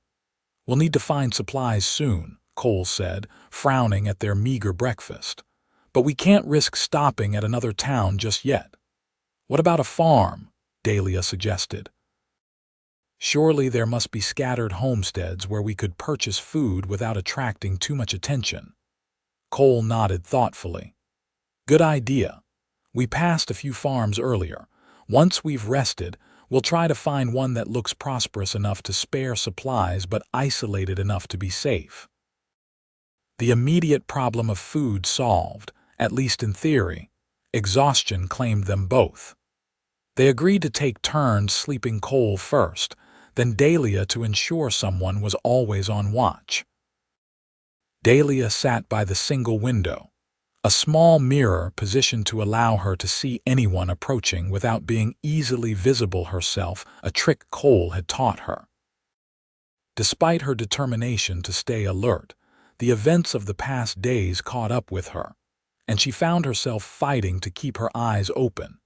"We'll need to find supplies soon," Cole said, frowning at their meager breakfast. "But we can't risk stopping at another town just yet." "What about a farm?" Dahlia suggested. "Surely there must be scattered homesteads where we could purchase food without attracting too much attention." Cole nodded thoughtfully. "Good idea. We passed a few farms earlier. Once we've rested, we'll try to find one that looks prosperous enough to spare supplies but isolated enough to be safe." The immediate problem of food solved, at least in theory, exhaustion claimed them both. They agreed to take turns sleeping, Cole first, then Dahlia, to ensure someone was always on watch. Dahlia sat by the single window, a small mirror positioned to allow her to see anyone approaching without being easily visible herself, a trick Cole had taught her. Despite her determination to stay alert, the events of the past days caught up with her, and she found herself fighting to keep her eyes open.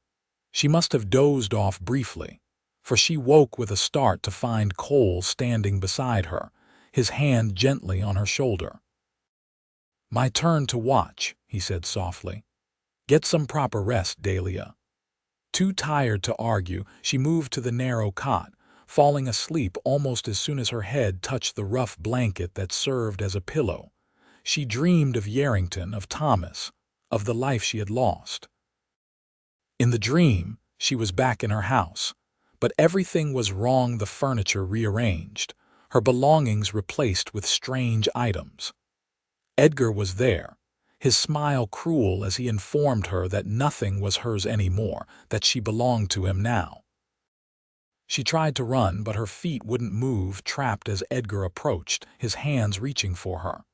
She must have dozed off briefly, for she woke with a start to find Cole standing beside her, his hand gently on her shoulder. "My turn to watch," he said softly. "Get some proper rest, Dahlia." Too tired to argue, she moved to the narrow cot, falling asleep almost as soon as her head touched the rough blanket that served as a pillow. She dreamed of Yarrington, of Thomas, of the life she had lost. In the dream, she was back in her house, but everything was wrong, the furniture rearranged, her belongings replaced with strange items. Edgar was there, his smile cruel as he informed her that nothing was hers anymore, that she belonged to him now. She tried to run, but her feet wouldn't move, trapped as Edgar approached, his hands reaching for her.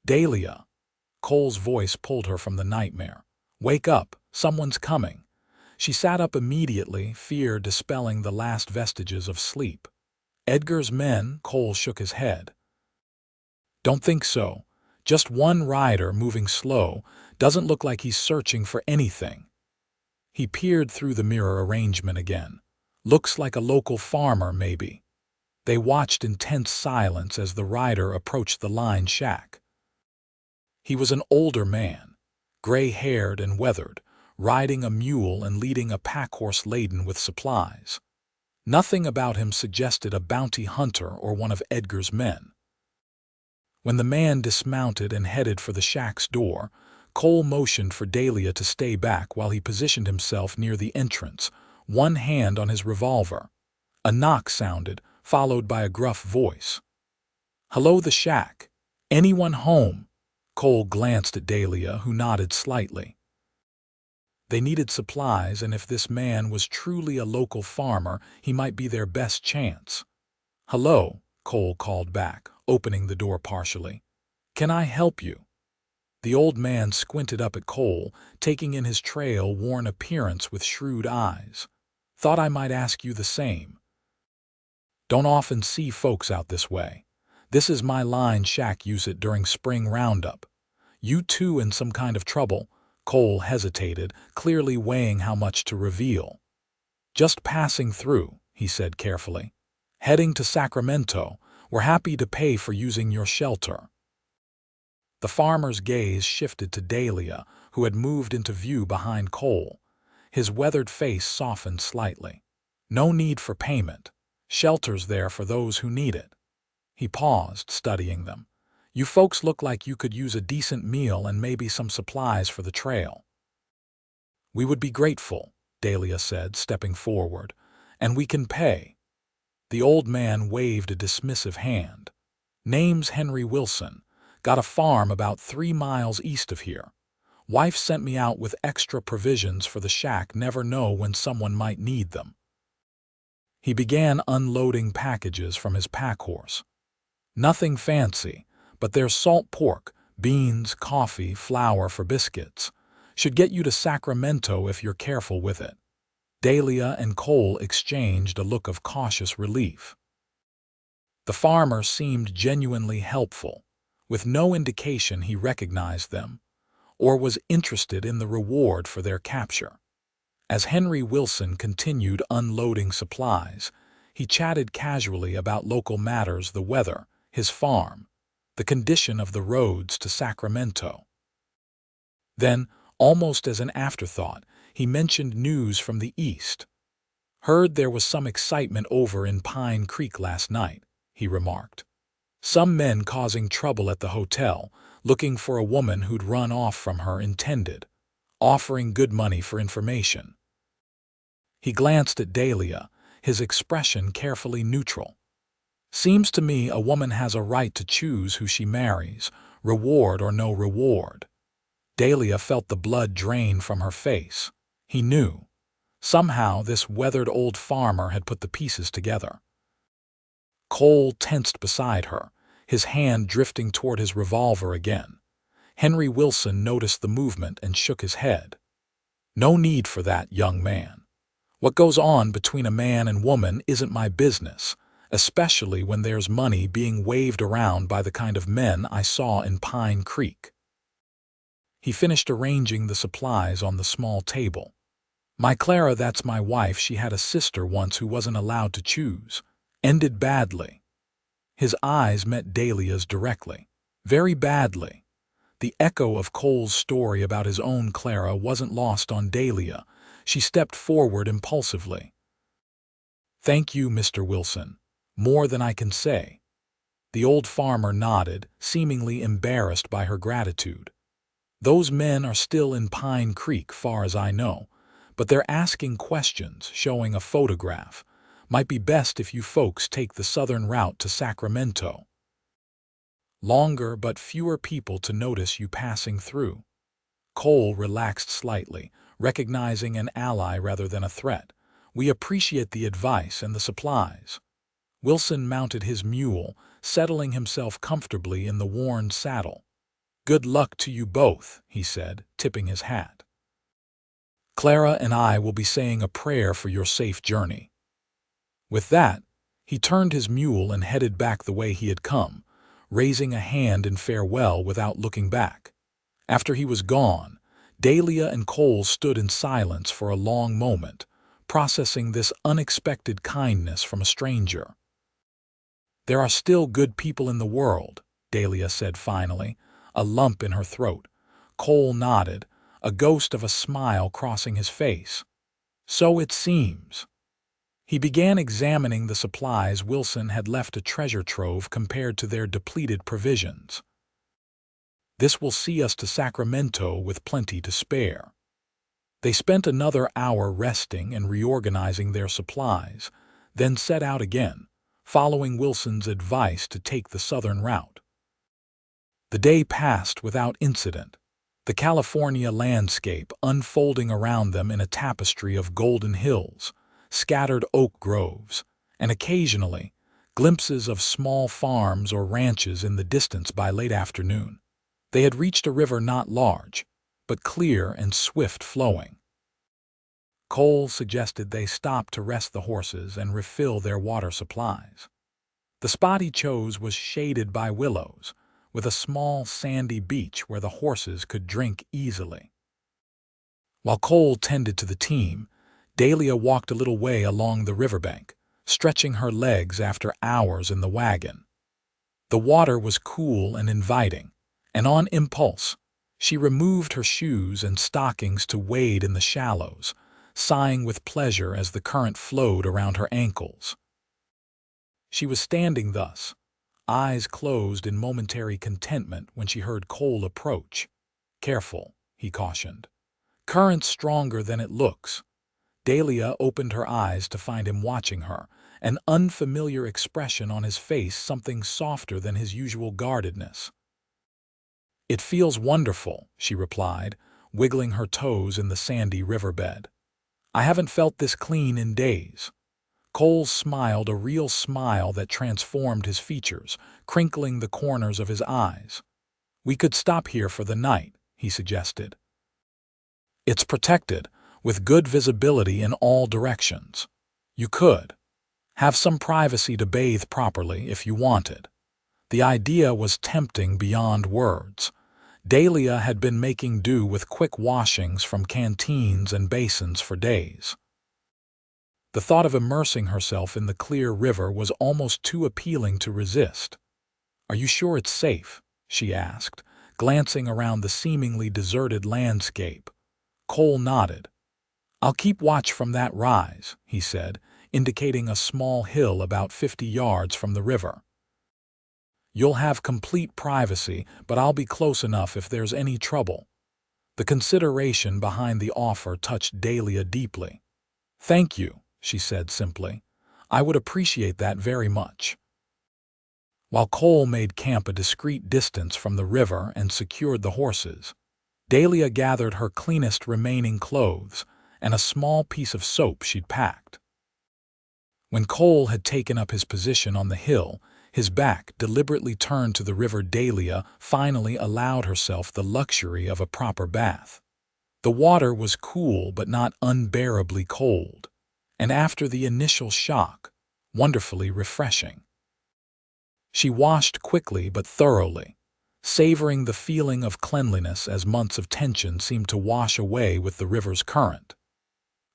"Dahlia!" Cole's voice pulled her from the nightmare. "Wake up! Someone's coming!" She sat up immediately, fear dispelling the last vestiges of sleep. "Edgar's men?" Cole shook his head. "Don't think so. Just one rider moving slow, doesn't look like he's searching for anything." He peered through the mirror arrangement again. "Looks like a local farmer, maybe." They watched in tense silence as the rider approached the line shack. He was an older man, gray-haired and weathered, riding a mule and leading a pack-horse laden with supplies. Nothing about him suggested a bounty hunter or one of Edgar's men. When the man dismounted and headed for the shack's door, Cole motioned for Dahlia to stay back while he positioned himself near the entrance, one hand on his revolver. A knock sounded, followed by a gruff voice. "Hello, the shack. Anyone home?" Cole glanced at Dahlia, who nodded slightly. They needed supplies, and if this man was truly a local farmer, he might be their best chance. "Hello," Cole called back, opening the door partially. "Can I help you?" The old man squinted up at Cole, taking in his trail-worn appearance with shrewd eyes. "Thought I might ask you the same. Don't often see folks out this way. This is my line shack, use it during spring roundup. You two in some kind of trouble?" Cole hesitated, clearly weighing how much to reveal. "Just passing through," he said carefully. "Heading to Sacramento. We're happy to pay for using your shelter." The farmer's gaze shifted to Dahlia, who had moved into view behind Cole. His weathered face softened slightly. "No need for payment. Shelter's there for those who need it." He paused, studying them. "You folks look like you could use a decent meal and maybe some supplies for the trail." "We would be grateful," Dahlia said, stepping forward. "And we can pay." The old man waved a dismissive hand. "Name's Henry Wilson. Got a farm about 3 miles east of here. Wife sent me out with extra provisions for the shack, never know when someone might need them." He began unloading packages from his pack-horse. "Nothing fancy, but there's salt pork, beans, coffee, flour for biscuits. Should get you to Sacramento if you're careful with it." Dahlia and Cole exchanged a look of cautious relief. The farmer seemed genuinely helpful, with no indication he recognized them, or was interested in the reward for their capture. As Henry Wilson continued unloading supplies, he chatted casually about local matters, the weather, his farm, the condition of the roads to Sacramento. Then, almost as an afterthought, he mentioned news from the east. "Heard there was some excitement over in Pine Creek last night," he remarked. "Some men causing trouble at the hotel, looking for a woman who'd run off from her intended, offering good money for information." He glanced at Dahlia, his expression carefully neutral. "Seems to me a woman has a right to choose who she marries, reward or no reward." Dahlia felt the blood drain from her face. He knew. Somehow this weathered old farmer had put the pieces together. Cole tensed beside her, his hand drifting toward his revolver again. Henry Wilson noticed the movement and shook his head. "No need for that, young man. What goes on between a man and woman isn't my business, especially when there's money being waved around by the kind of men I saw in Pine Creek." He finished arranging the supplies on the small table. "My Clara, that's my wife, she had a sister once who wasn't allowed to choose. Ended badly." His eyes met Dahlia's directly. Very badly. The echo of Cole's story about his own Clara wasn't lost on Dahlia. She stepped forward impulsively. "Thank you, Mr. Wilson. More than I can say." The old farmer nodded, seemingly embarrassed by her gratitude. "Those men are still in Pine Creek, far as I know, but they're asking questions, showing a photograph. Might be best if you folks take the southern route to Sacramento. Longer but fewer people to notice you passing through." Cole relaxed slightly, recognizing an ally rather than a threat. "We appreciate the advice and the supplies." Wilson mounted his mule, settling himself comfortably in the worn saddle. "Good luck to you both," he said, tipping his hat. "Clara and I will be saying a prayer for your safe journey." With that, he turned his mule and headed back the way he had come, raising a hand in farewell without looking back. After he was gone, Dahlia and Cole stood in silence for a long moment, processing this unexpected kindness from a stranger. "There are still good people in the world," Dahlia said finally, a lump in her throat. Cole nodded, a ghost of a smile crossing his face. "So it seems." He began examining the supplies. Wilson had left a treasure trove compared to their depleted provisions. "This will see us to Sacramento with plenty to spare." They spent another hour resting and reorganizing their supplies, then set out again, following Wilson's advice to take the southern route. The day passed without incident, the California landscape unfolding around them in a tapestry of golden hills, scattered oak groves, and occasionally glimpses of small farms or ranches in the distance. By late afternoon, they had reached a river not large, but clear and swift-flowing. Cole suggested they stop to rest the horses and refill their water supplies. The spot he chose was shaded by willows, with a small sandy beach where the horses could drink easily. While Cole tended to the team, Dahlia walked a little way along the riverbank, stretching her legs after hours in the wagon. The water was cool and inviting, and on impulse, she removed her shoes and stockings to wade in the shallows, sighing with pleasure as the current flowed around her ankles. She was standing thus, eyes closed in momentary contentment when she heard Cole approach. "Careful," he cautioned. "Current's stronger than it looks." Dahlia opened her eyes to find him watching her, an unfamiliar expression on his face, something softer than his usual guardedness. "It feels wonderful," she replied, wiggling her toes in the sandy riverbed. "I haven't felt this clean in days." Cole smiled, a real smile that transformed his features, crinkling the corners of his eyes. "We could stop here for the night," he suggested. "It's protected, with good visibility in all directions. You could have some privacy to bathe properly if you wanted." The idea was tempting beyond words. Dahlia had been making do with quick washings from canteens and basins for days. The thought of immersing herself in the clear river was almost too appealing to resist. "Are you sure it's safe?" she asked, glancing around the seemingly deserted landscape. Cole nodded. "I'll keep watch from that rise," he said, indicating a small hill about 50 yards from the river. "You'll have complete privacy, but I'll be close enough if there's any trouble." The consideration behind the offer touched Dahlia deeply. "Thank you," she said simply. "I would appreciate that very much." While Cole made camp a discreet distance from the river and secured the horses, Dahlia gathered her cleanest remaining clothes and a small piece of soap she'd packed. When Cole had taken up his position on the hill, His back deliberately turned to the river. Dahlia finally allowed herself the luxury of a proper bath. The water was cool but not unbearably cold, and after the initial shock, wonderfully refreshing. She washed quickly but thoroughly, savoring the feeling of cleanliness as months of tension seemed to wash away with the river's current.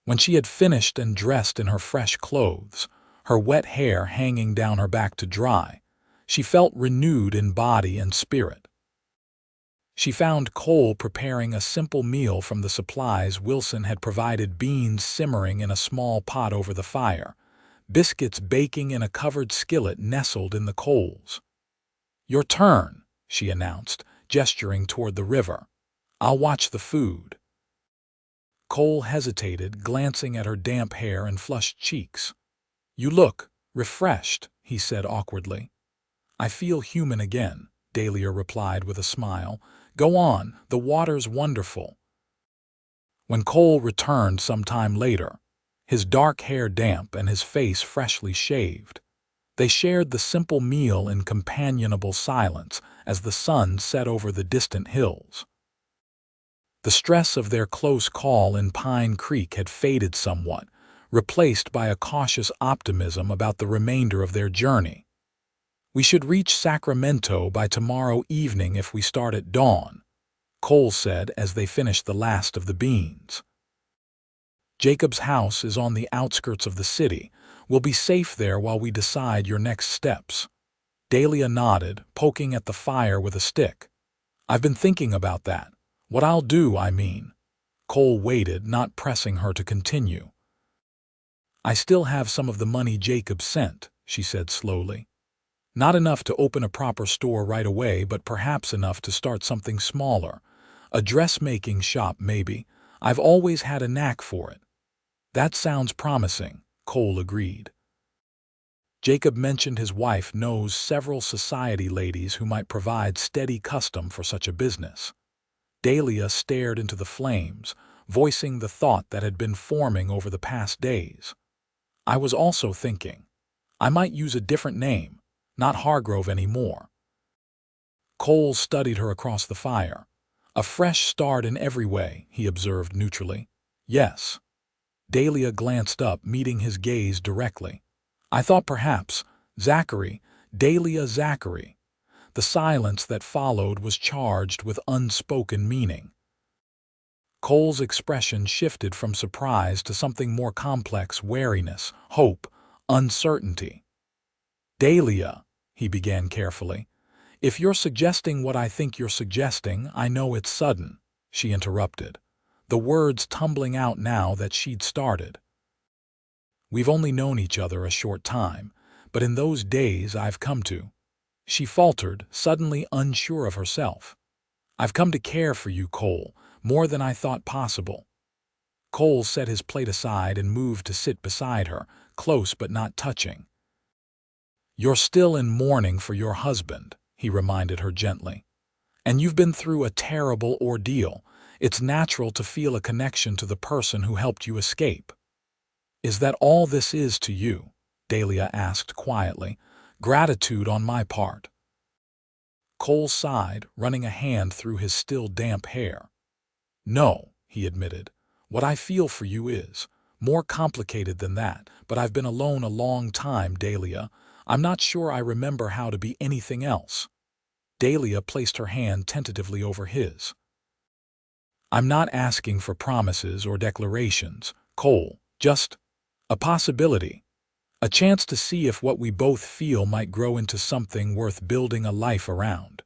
When she had finished and dressed in her fresh clothes, her wet hair hanging down her back to dry, she felt renewed in body and spirit. She found Cole preparing a simple meal from the supplies Wilson had provided: beans simmering in a small pot over the fire, biscuits baking in a covered skillet nestled in the coals. "Your turn," she announced, gesturing toward the river. "I'll watch the food." Cole hesitated, glancing at her damp hair and flushed cheeks. "You look refreshed," he said awkwardly. "I feel human again," Dahlia replied with a smile. "Go on, the water's wonderful." When Cole returned some time later, his dark hair damp and his face freshly shaved, they shared the simple meal in companionable silence as the sun set over the distant hills. The stress of their close call in Pine Creek had faded somewhat, replaced by a cautious optimism about the remainder of their journey. "We should reach Sacramento by tomorrow evening if we start at dawn," Cole said as they finished the last of the beans. "Jacob's house is on the outskirts of the city. We'll be safe there while we decide your next steps." Dahlia nodded, poking at the fire with a stick. "I've been thinking about that. What I'll do, I mean." Cole waited, not pressing her to continue. "I still have some of the money Jacob sent," she said slowly. "Not enough to open a proper store right away, but perhaps enough to start something smaller. A dressmaking shop, maybe. I've always had a knack for it." "That sounds promising," Cole agreed. Jacob mentioned his wife knows several society ladies who might provide steady custom for such a business. Dahlia stared into the flames, voicing the thought that had been forming over the past days. "I was also thinking, I might use a different name, not Hargrove anymore." Cole studied her across the fire. "A fresh start in every way," he observed neutrally. "Yes." Dahlia glanced up, meeting his gaze directly. "I thought perhaps Zachary, Dahlia Zachary." The silence that followed was charged with unspoken meaning. Cole's expression shifted from surprise to something more complex: wariness, hope, uncertainty. "Dahlia," he began carefully, "if you're suggesting what I think you're suggesting, I know it's sudden," she interrupted, the words tumbling out now that she'd started. "We've only known each other a short time, but in those days I've come to—" She faltered, suddenly unsure of herself. "I've come to care for you, Cole, more than I thought possible." Cole set his plate aside and moved to sit beside her, close but not touching. "You're still in mourning for your husband," he reminded her gently. "And you've been through a terrible ordeal. It's natural to feel a connection to the person who helped you escape." "Is that all this is to you?" Dahlia asked quietly. "Gratitude on my part." Cole sighed, running a hand through his still damp hair. "No," he admitted. "What I feel for you is more complicated than that, but I've been alone a long time, Dahlia. I'm not sure I remember how to be anything else." Dahlia placed her hand tentatively over his. "I'm not asking for promises or declarations, Cole, just a possibility. A chance to see if what we both feel might grow into something worth building a life around."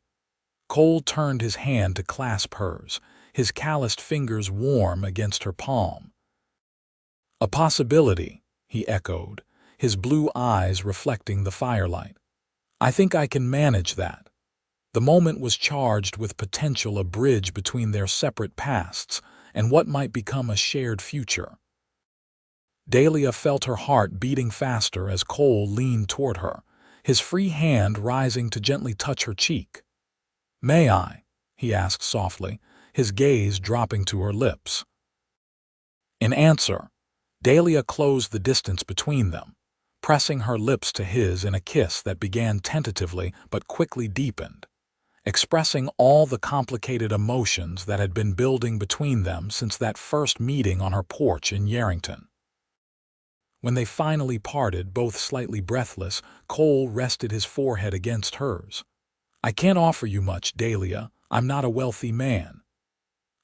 Cole turned his hand to clasp hers, his calloused fingers warm against her palm. "A possibility," he echoed, his blue eyes reflecting the firelight. "I think I can manage that." The moment was charged with potential: a bridge between their separate pasts and what might become a shared future. Dahlia felt her heart beating faster as Cole leaned toward her, his free hand rising to gently touch her cheek. "May I?" he asked softly, his gaze dropping to her lips. In answer, Dahlia closed the distance between them, pressing her lips to his in a kiss that began tentatively but quickly deepened, expressing all the complicated emotions that had been building between them since that first meeting on her porch in Yarrington. When they finally parted, both slightly breathless, Cole rested his forehead against hers. "I can't offer you much, Dahlia. I'm not a wealthy man."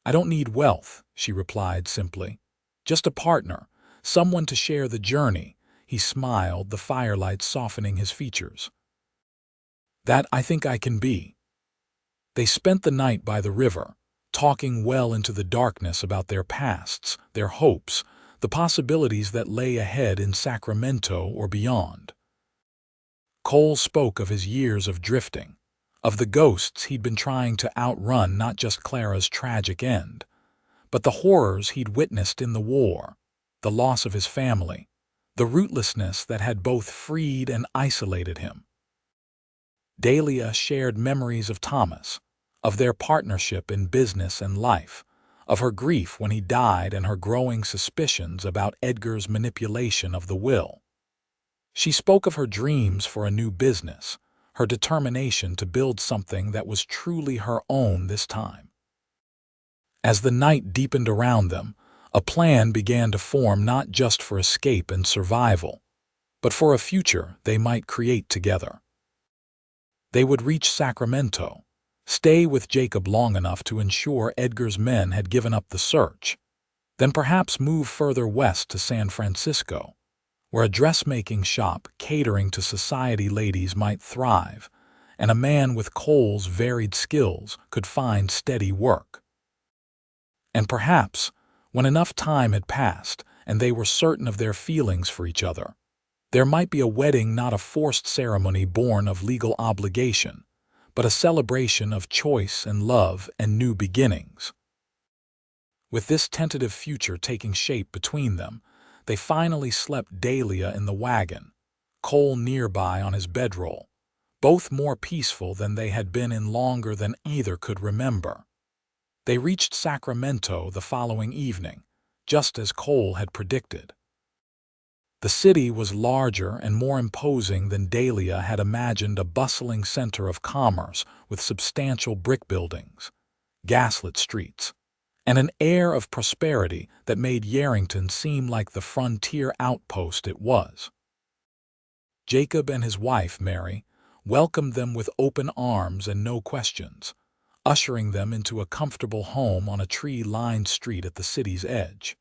"I don't need wealth," she replied simply. "Just a partner, someone to share the journey." He smiled, the firelight softening his features. "That I think I can be." They spent the night by the river, talking well into the darkness about their pasts, their hopes, the possibilities that lay ahead in Sacramento or beyond. Cole spoke of his years of drifting, of the ghosts he'd been trying to outrun, not just Clara's tragic end, but the horrors he'd witnessed in the war, the loss of his family, the rootlessness that had both freed and isolated him. Dahlia shared memories of Thomas, of their partnership in business and life, of her grief when he died and her growing suspicions about Edgar's manipulation of the will. She spoke of her dreams for a new business, her determination to build something that was truly her own this time. As the night deepened around them, a plan began to form, not just for escape and survival, but for a future they might create together. They would reach Sacramento, stay with Jacob long enough to ensure Edgar's men had given up the search, then perhaps move further west to San Francisco, where a dressmaking shop catering to society ladies might thrive, and a man with Cole's varied skills could find steady work. And perhaps, when enough time had passed and they were certain of their feelings for each other, there might be a wedding, not a forced ceremony born of legal obligation, but a celebration of choice and love and new beginnings. With this tentative future taking shape between them, they finally slept, Dahlia in the wagon, Cole nearby on his bedroll, both more peaceful than they had been in longer than either could remember. They reached Sacramento the following evening, just as Cole had predicted. The city was larger and more imposing than Dahlia had imagined, a bustling center of commerce with substantial brick buildings, gaslit streets, and an air of prosperity that made Yarrington seem like the frontier outpost it was. Jacob and his wife, Mary, welcomed them with open arms and no questions, ushering them into a comfortable home on a tree-lined street at the city's edge.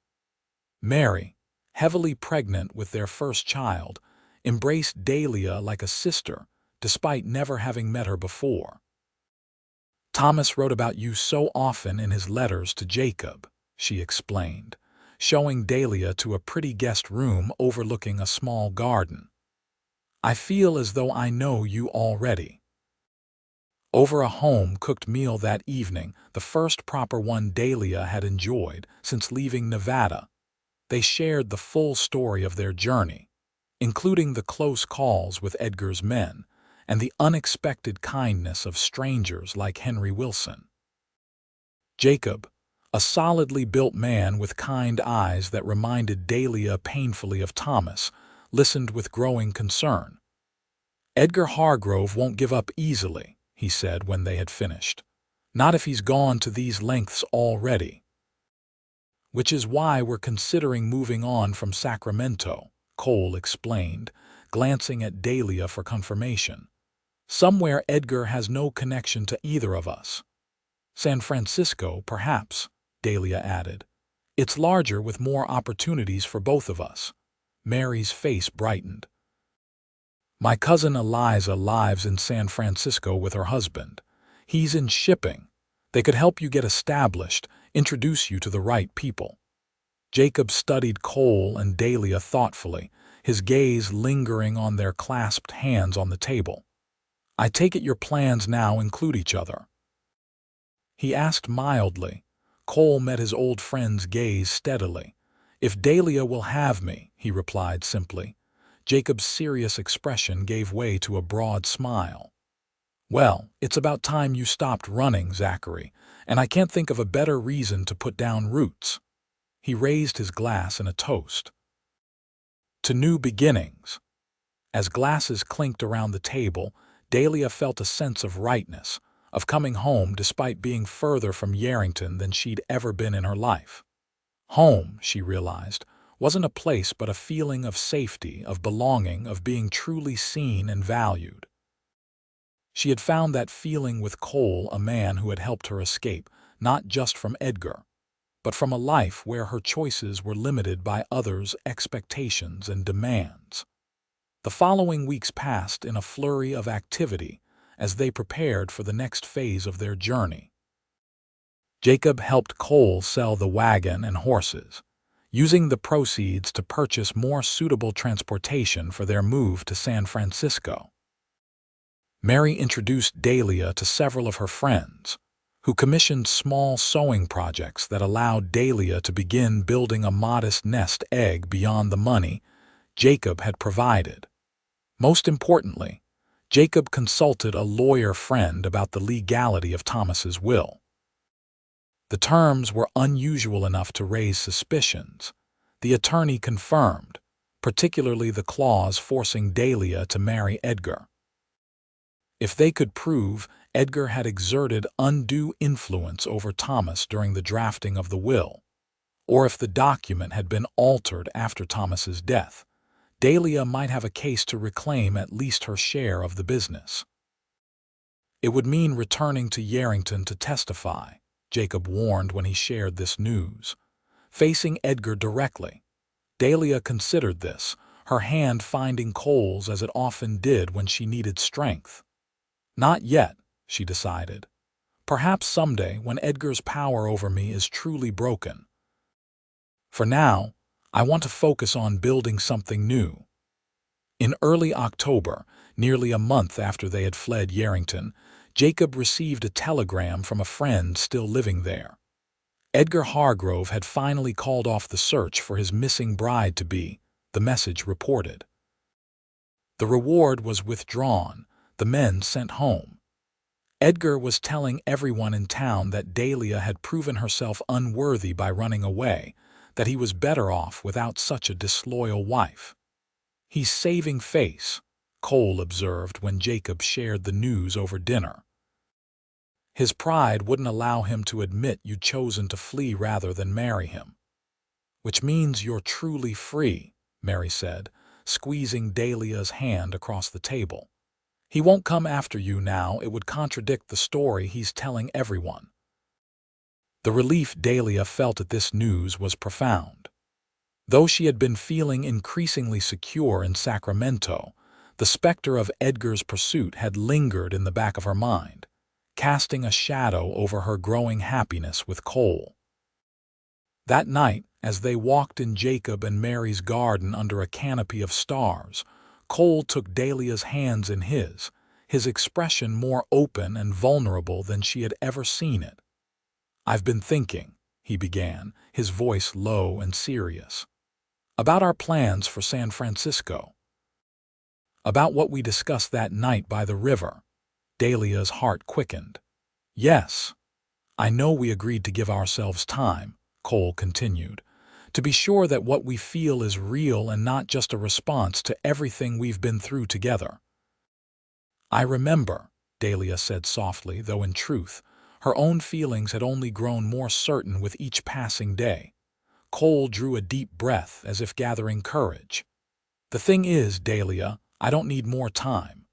Mary, heavily pregnant with their first child, embraced Dahlia like a sister, despite never having met her before. "Thomas wrote about you so often in his letters to Jacob," she explained, showing Dahlia to a pretty guest room overlooking a small garden. "I feel as though I know you already." Over a home-cooked meal that evening, the first proper one Dahlia had enjoyed since leaving Nevada, they shared the full story of their journey, including the close calls with Edgar's men and the unexpected kindness of strangers like Henry Wilson. Jacob, a solidly built man with kind eyes that reminded Dahlia painfully of Thomas, listened with growing concern. "Edgar Hargrove won't give up easily," he said when they had finished. "Not if he's gone to these lengths already. Which is why we're considering moving on from Sacramento," Cole explained, glancing at Dahlia for confirmation. "Somewhere Edgar has no connection to either of us." "San Francisco, perhaps," Dahlia added. "It's larger with more opportunities for both of us." Mary's face brightened. "My cousin Eliza lives in San Francisco with her husband. He's in shipping. They could help you get established, introduce you to the right people." Jacob studied Cole and Dahlia thoughtfully, his gaze lingering on their clasped hands on the table. "I take it your plans now include each other?" he asked mildly. Cole met his old friend's gaze steadily. "If Dahlia will have me," he replied simply. Jacob's serious expression gave way to a broad smile. "Well, it's about time you stopped running, Zachary, and I can't think of a better reason to put down roots." He raised his glass in a toast. "To new beginnings." As glasses clinked around the table, Dahlia felt a sense of rightness, of coming home despite being further from Yarrington than she'd ever been in her life. Home, she realized, wasn't a place but a feeling of safety, of belonging, of being truly seen and valued. She had found that feeling with Cole, a man who had helped her escape, not just from Edgar, but from a life where her choices were limited by others' expectations and demands. The following weeks passed in a flurry of activity as they prepared for the next phase of their journey. Jacob helped Cole sell the wagon and horses, using the proceeds to purchase more suitable transportation for their move to San Francisco. Mary introduced Dahlia to several of her friends, who commissioned small sewing projects that allowed Dahlia to begin building a modest nest egg beyond the money Jacob had provided. Most importantly, Jacob consulted a lawyer friend about the legality of Thomas's will. The terms were unusual enough to raise suspicions. The attorney confirmed, particularly the clause forcing Dahlia to marry Edgar. If they could prove Edgar had exerted undue influence over Thomas during the drafting of the will, or if the document had been altered after Thomas's death, Dahlia might have a case to reclaim at least her share of the business. It would mean returning to Yarrington to testify, Jacob warned when he shared this news. Facing Edgar directly, Dahlia considered this, her hand finding Cole's as it often did when she needed strength. Not yet, she decided. Perhaps someday when Edgar's power over me is truly broken. For now, I want to focus on building something new. In early October, nearly a month after they had fled Yarrington, Jacob received a telegram from a friend still living there. Edgar Hargrove had finally called off the search for his missing bride-to-be, the message reported. The reward was withdrawn, the men sent home. Edgar was telling everyone in town that Dahlia had proven herself unworthy by running away, that he was better off without such a disloyal wife. "He's saving face," Cole observed when Jacob shared the news over dinner. "His pride wouldn't allow him to admit you'd chosen to flee rather than marry him." "Which means you're truly free," Mary said, squeezing Dahlia's hand across the table. "He won't come after you now. It would contradict the story he's telling everyone." The relief Dahlia felt at this news was profound. Though she had been feeling increasingly secure in Sacramento, the specter of Edgar's pursuit had lingered in the back of her mind, casting a shadow over her growing happiness with Cole. That night, as they walked in Jacob and Mary's garden under a canopy of stars, Cole took Dahlia's hands in his expression more open and vulnerable than she had ever seen it. "I've been thinking," he began, his voice low and serious, "about our plans for San Francisco. About what we discussed that night by the river." Dahlia's heart quickened. "Yes, I know we agreed to give ourselves time," Cole continued, "to be sure that what we feel is real and not just a response to everything we've been through together." "I remember," Dahlia said softly, though in truth, her own feelings had only grown more certain with each passing day. Cole drew a deep breath as if gathering courage. "The thing is, Dahlia, I don't need more time.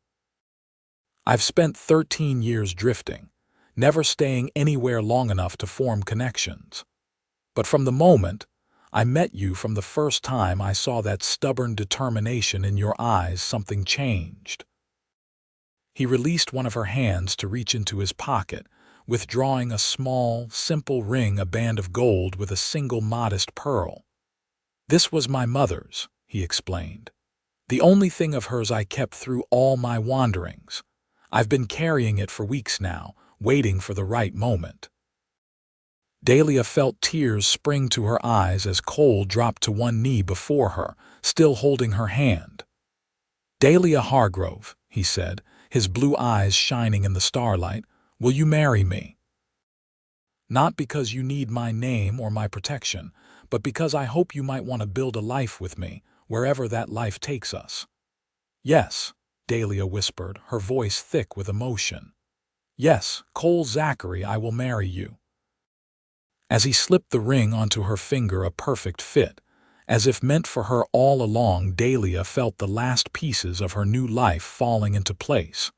I've spent 13 years drifting, never staying anywhere long enough to form connections. But from the moment I met you, from the first time I saw that stubborn determination in your eyes, something changed." He released one of her hands to reach into his pocket, withdrawing a small, simple ring, a band of gold with a single modest pearl. "This was my mother's," he explained. "The only thing of hers I kept through all my wanderings. I've been carrying it for weeks now, waiting for the right moment." Dahlia felt tears spring to her eyes as Cole dropped to one knee before her, still holding her hand. "Dahlia Hargrove," he said, his blue eyes shining in the starlight, "will you marry me? Not because you need my name or my protection, but because I hope you might want to build a life with me, wherever that life takes us. "Yes," Dahlia whispered, her voice thick with emotion. "Yes, Cole Zachary, I will marry you." As he slipped the ring onto her finger, a perfect fit, as if meant for her all along, Dahlia felt the last pieces of her new life falling into place.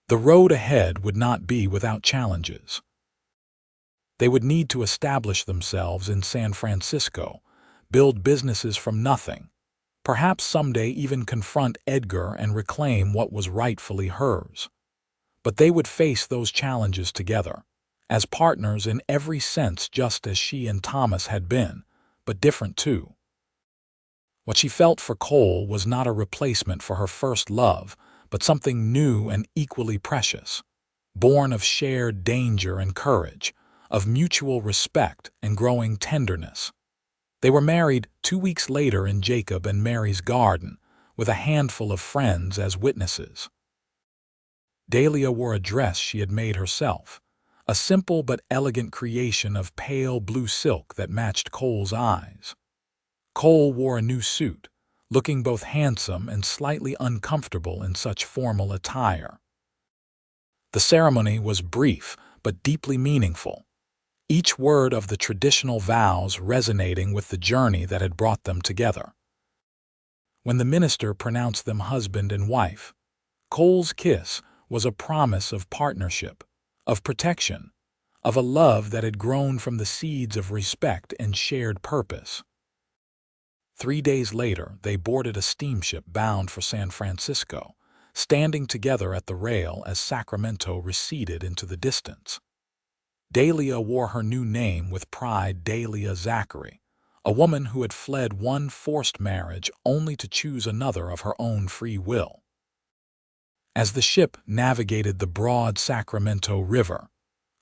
The road ahead would not be without challenges. They would need to establish themselves in San Francisco, build businesses from nothing, perhaps someday even confront Edgar and reclaim what was rightfully hers. But they would face those challenges together, as partners in every sense, just as she and Thomas had been, but different too. What she felt for Cole was not a replacement for her first love, but something new and equally precious, born of shared danger and courage, of mutual respect and growing tenderness. They were married 2 weeks later in Jacob and Mary's garden, with a handful of friends as witnesses. Dahlia wore a dress she had made herself, a simple but elegant creation of pale blue silk that matched Cole's eyes. Cole wore a new suit, looking both handsome and slightly uncomfortable in such formal attire. The ceremony was brief but deeply meaningful, each word of the traditional vows resonating with the journey that had brought them together. When the minister pronounced them husband and wife, Cole's kiss was a promise of partnership, of protection, of a love that had grown from the seeds of respect and shared purpose. 3 days later, they boarded a steamship bound for San Francisco, standing together at the rail as Sacramento receded into the distance. Dahlia wore her new name with pride, Dahlia Zachary, a woman who had fled one forced marriage only to choose another of her own free will. As the ship navigated the broad Sacramento River,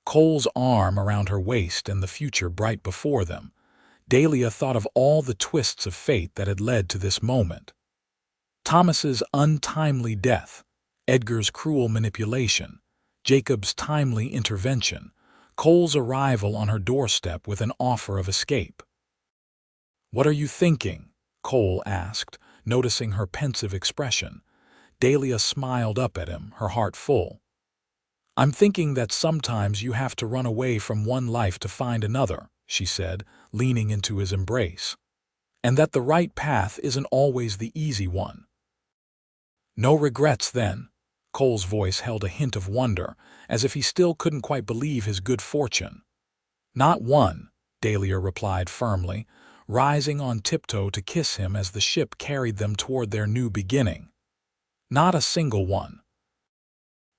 Cole's arm around her waist and the future bright before them, Dahlia thought of all the twists of fate that had led to this moment. Thomas's untimely death, Edgar's cruel manipulation, Jacob's timely intervention, Cole's arrival on her doorstep with an offer of escape. "What are you thinking?" Cole asked, noticing her pensive expression. Dahlia smiled up at him, her heart full. "I'm thinking that sometimes you have to run away from one life to find another," she said, leaning into his embrace. "And that the right path isn't always the easy one." "No regrets, then?" Cole's voice held a hint of wonder, as if he still couldn't quite believe his good fortune. "Not one," Dahlia replied firmly, rising on tiptoe to kiss him as the ship carried them toward their new beginning. "Not a single one."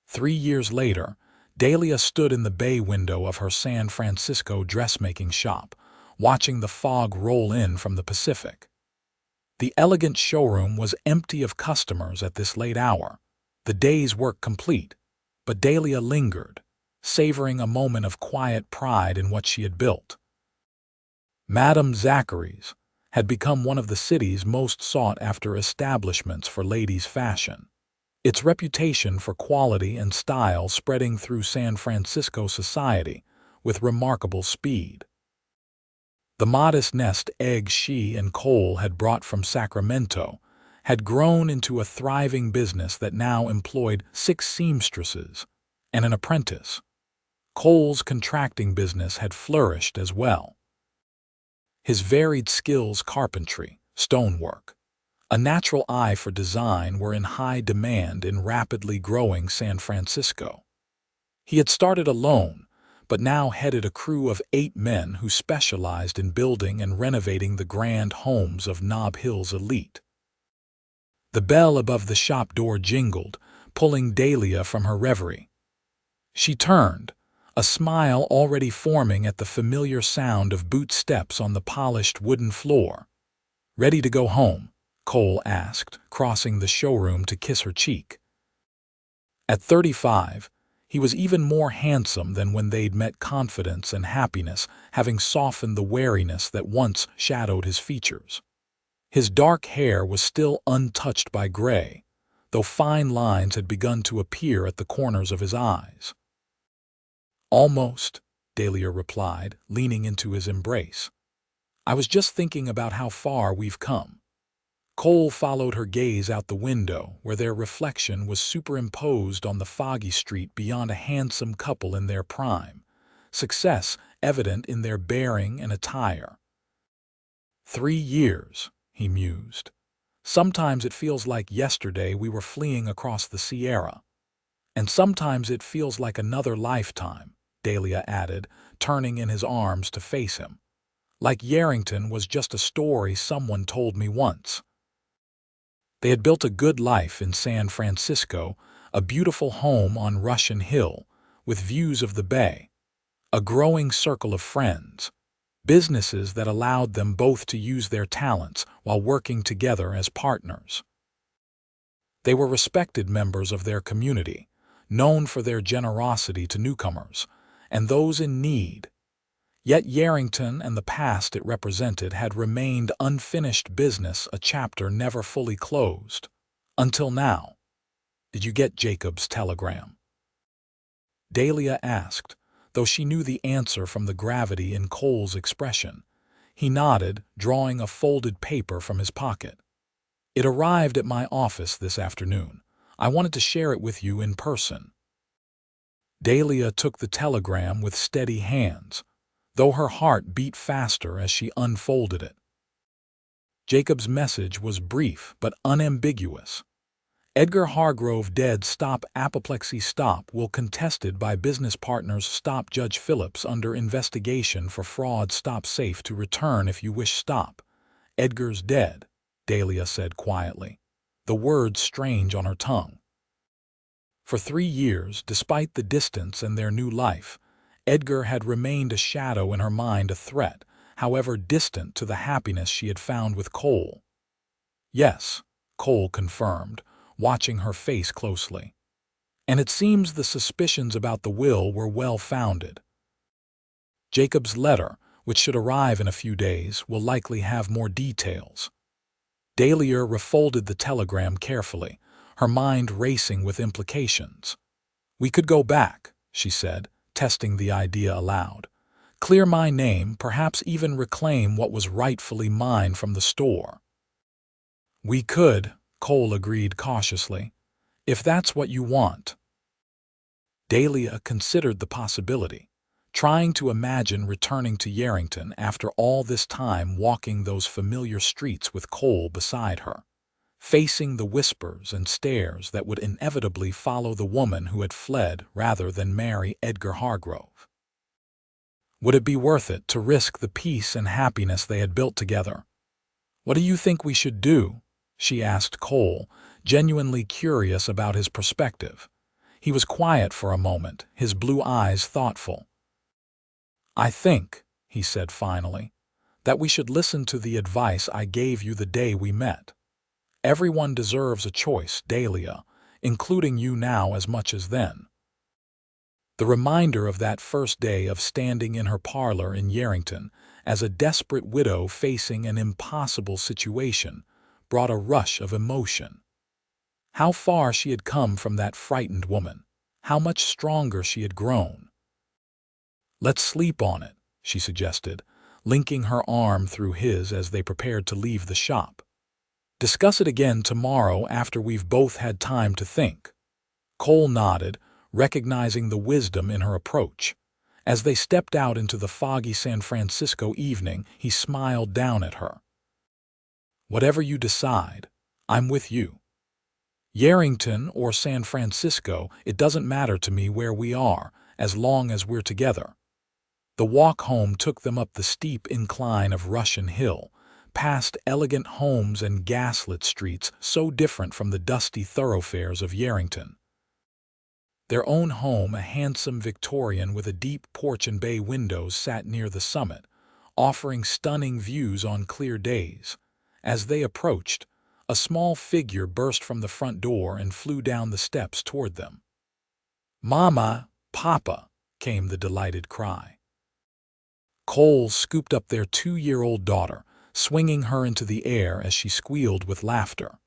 3 years later, Dahlia stood in the bay window of her San Francisco dressmaking shop, watching the fog roll in from the Pacific. The elegant showroom was empty of customers at this late hour, the day's work complete, but Dahlia lingered, savoring a moment of quiet pride in what she had built. Madame Zachary's had become one of the city's most sought-after establishments for ladies' fashion, its reputation for quality and style spreading through San Francisco society with remarkable speed. The modest nest egg she and Cole had brought from Sacramento had grown into a thriving business that now employed 6 seamstresses and an apprentice. Cole's contracting business had flourished as well. His varied skills, carpentry, stonework, a natural eye for design, were in high demand in rapidly growing San Francisco. He had started alone, but now headed a crew of 8 men who specialized in building and renovating the grand homes of Nob Hill's elite. The bell above the shop door jingled, pulling Dahlia from her reverie. She turned, a smile already forming at the familiar sound of boot steps on the polished wooden floor. "Ready to go home?" Cole asked, crossing the showroom to kiss her cheek. At 35, he was even more handsome than when they'd met, confidence and happiness having softened the wariness that once shadowed his features. His dark hair was still untouched by gray, though fine lines had begun to appear at the corners of his eyes. "Almost," Dahlia replied, leaning into his embrace. "I was just thinking about how far we've come." Cole followed her gaze out the window, where their reflection was superimposed on the foggy street beyond a handsome couple in their prime, success evident in their bearing and attire. 3 years, he mused. Sometimes it feels like yesterday we were fleeing across the Sierra. And sometimes it feels like another lifetime, Dahlia added, turning in his arms to face him. Like Yarrington was just a story someone told me once. They had built a good life in San Francisco, a beautiful home on Russian Hill, with views of the bay, a growing circle of friends, businesses that allowed them both to use their talents while working together as partners. They were respected members of their community, known for their generosity to newcomers and those in need. Yet Yarrington and the past it represented had remained unfinished business, a chapter never fully closed. Until now. Did you get Jacob's telegram? Dahlia asked, though she knew the answer from the gravity in Cole's expression. He nodded, drawing a folded paper from his pocket. It arrived at my office this afternoon. I wanted to share it with you in person. Dahlia took the telegram with steady hands, though her heart beat faster as she unfolded it. Jacob's message was brief but unambiguous. Edgar Hargrove dead. Stop apoplexy. Stop will contested by business partners. Stop Judge Phillips under investigation for fraud. Stop safe to return if you wish. Stop. Edgar's dead, Dahlia said quietly, the words strange on her tongue. For 3 years, despite the distance and their new life, Edgar had remained a shadow in her mind, a threat, however distant, to the happiness she had found with Cole. Yes, Cole confirmed, watching her face closely. And it seems the suspicions about the will were well-founded. Jacob's letter, which should arrive in a few days, will likely have more details. Dahlia refolded the telegram carefully, her mind racing with implications. We could go back, she said, testing the idea aloud. Clear my name, perhaps even reclaim what was rightfully mine from the store. We could, Cole agreed cautiously, if that's what you want. Dahlia considered the possibility, trying to imagine returning to Yarrington after all this time, walking those familiar streets with Cole beside her, facing the whispers and stares that would inevitably follow the woman who had fled rather than marry Edgar Hargrove. Would it be worth it to risk the peace and happiness they had built together? What do you think we should do? She asked Cole, genuinely curious about his perspective. He was quiet for a moment, his blue eyes thoughtful. I think, he said finally, that we should listen to the advice I gave you the day we met. Everyone deserves a choice, Dahlia, including you now as much as then. The reminder of that first day of standing in her parlor in Yarrington as a desperate widow facing an impossible situation brought a rush of emotion. How far she had come from that frightened woman, how much stronger she had grown. Let's sleep on it, she suggested, linking her arm through his as they prepared to leave the shop. Discuss it again tomorrow after we've both had time to think. Cole nodded, recognizing the wisdom in her approach. As they stepped out into the foggy San Francisco evening, he smiled down at her. Whatever you decide, I'm with you. Yarrington or San Francisco, it doesn't matter to me where we are, as long as we're together. The walk home took them up the steep incline of Russian Hill, past elegant homes and gaslit streets so different from the dusty thoroughfares of Yarrington. Their own home, a handsome Victorian with a deep porch and bay windows, sat near the summit, offering stunning views on clear days. As they approached, a small figure burst from the front door and flew down the steps toward them. "Mama, Papa," came the delighted cry. Cole scooped up their 2-year-old daughter, swinging her into the air as she squealed with laughter.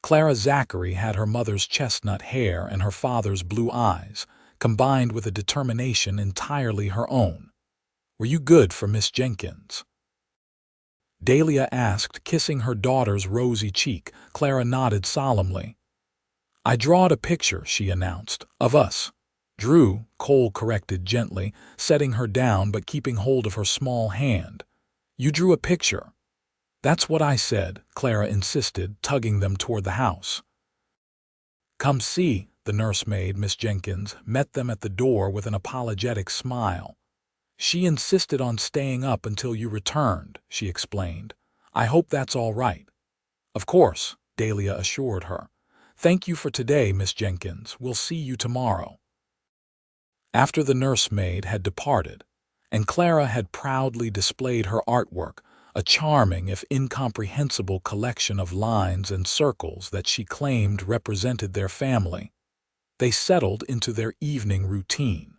Cole Zachary had her mother's chestnut hair and her father's blue eyes, combined with a determination entirely her own. "Were you good for Miss Jenkins?" Dahlia asked, kissing her daughter's rosy cheek. Clara nodded solemnly. I drawed a picture, she announced, of us. Drew, Cole corrected gently, setting her down but keeping hold of her small hand. You drew a picture. That's what I said, Clara insisted, tugging them toward the house. Come see, the nursemaid, Miss Jenkins, met them at the door with an apologetic smile. She insisted on staying up until you returned, she explained. I hope that's all right. Of course, Dahlia assured her. Thank you for today, Miss Jenkins. We'll see you tomorrow. After the nursemaid had departed, and Clara had proudly displayed her artwork, a charming if incomprehensible collection of lines and circles that she claimed represented their family, they settled into their evening routine.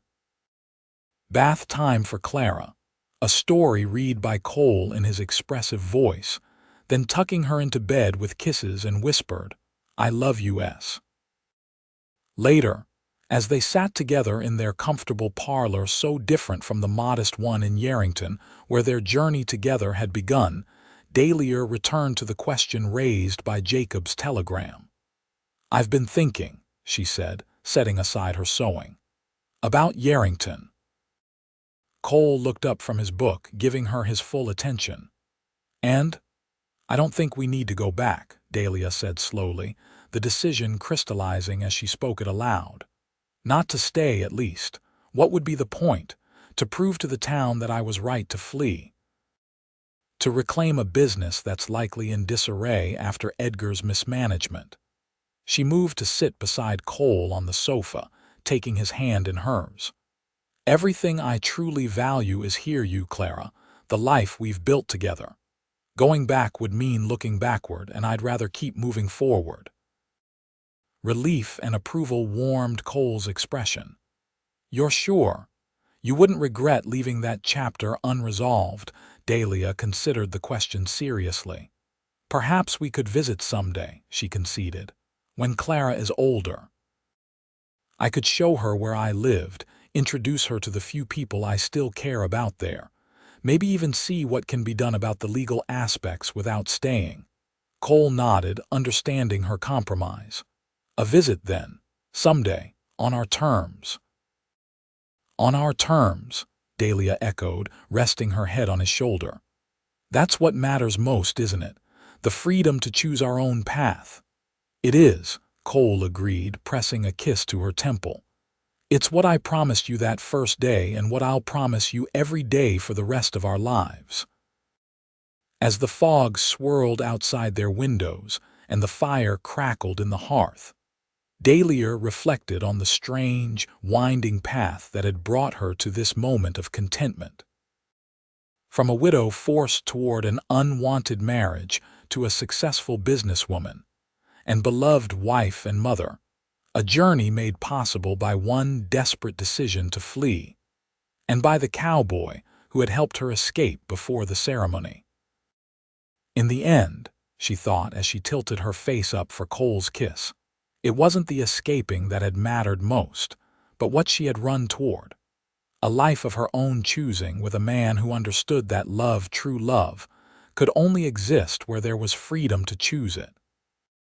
Bath time for Clara, a story read by Cole in his expressive voice, then tucking her into bed with kisses and whispered, I love you, S. Later, as they sat together in their comfortable parlor so different from the modest one in Yarrington, where their journey together had begun, Dahlia returned to the question raised by Jacob's telegram. I've been thinking, she said, setting aside her sewing, about Yarrington. Cole looked up from his book, giving her his full attention. And? I don't think we need to go back, Dahlia said slowly, the decision crystallizing as she spoke it aloud. Not to stay, at least. What would be the point? To prove to the town that I was right to flee. To reclaim a business that's likely in disarray after Edgar's mismanagement. She moved to sit beside Cole on the sofa, taking his hand in hers. Everything I truly value is here, you, Clara, the life we've built together. Going back would mean looking backward, and I'd rather keep moving forward. Relief and approval warmed Cole's expression. You're sure? You wouldn't regret leaving that chapter unresolved? Dahlia considered the question seriously. Perhaps we could visit someday, she conceded, when Clara is older. I could show her where I lived, introduce her to the few people I still care about there, maybe even see what can be done about the legal aspects without staying. Cole nodded, understanding her compromise. A visit, then, someday, on our terms. On our terms, Dahlia echoed, resting her head on his shoulder. That's what matters most, isn't it? The freedom to choose our own path. It is, Cole agreed, pressing a kiss to her temple. It's what I promised you that first day and what I'll promise you every day for the rest of our lives. As the fog swirled outside their windows and the fire crackled in the hearth, Dahlia reflected on the strange, winding path that had brought her to this moment of contentment. From a widow forced toward an unwanted marriage to a successful businesswoman and beloved wife and mother, a journey made possible by one desperate decision to flee, and by the cowboy who had helped her escape before the ceremony. In the end, she thought as she tilted her face up for Cole's kiss, it wasn't the escaping that had mattered most, but what she had run toward. A life of her own choosing with a man who understood that love, true love, could only exist where there was freedom to choose it.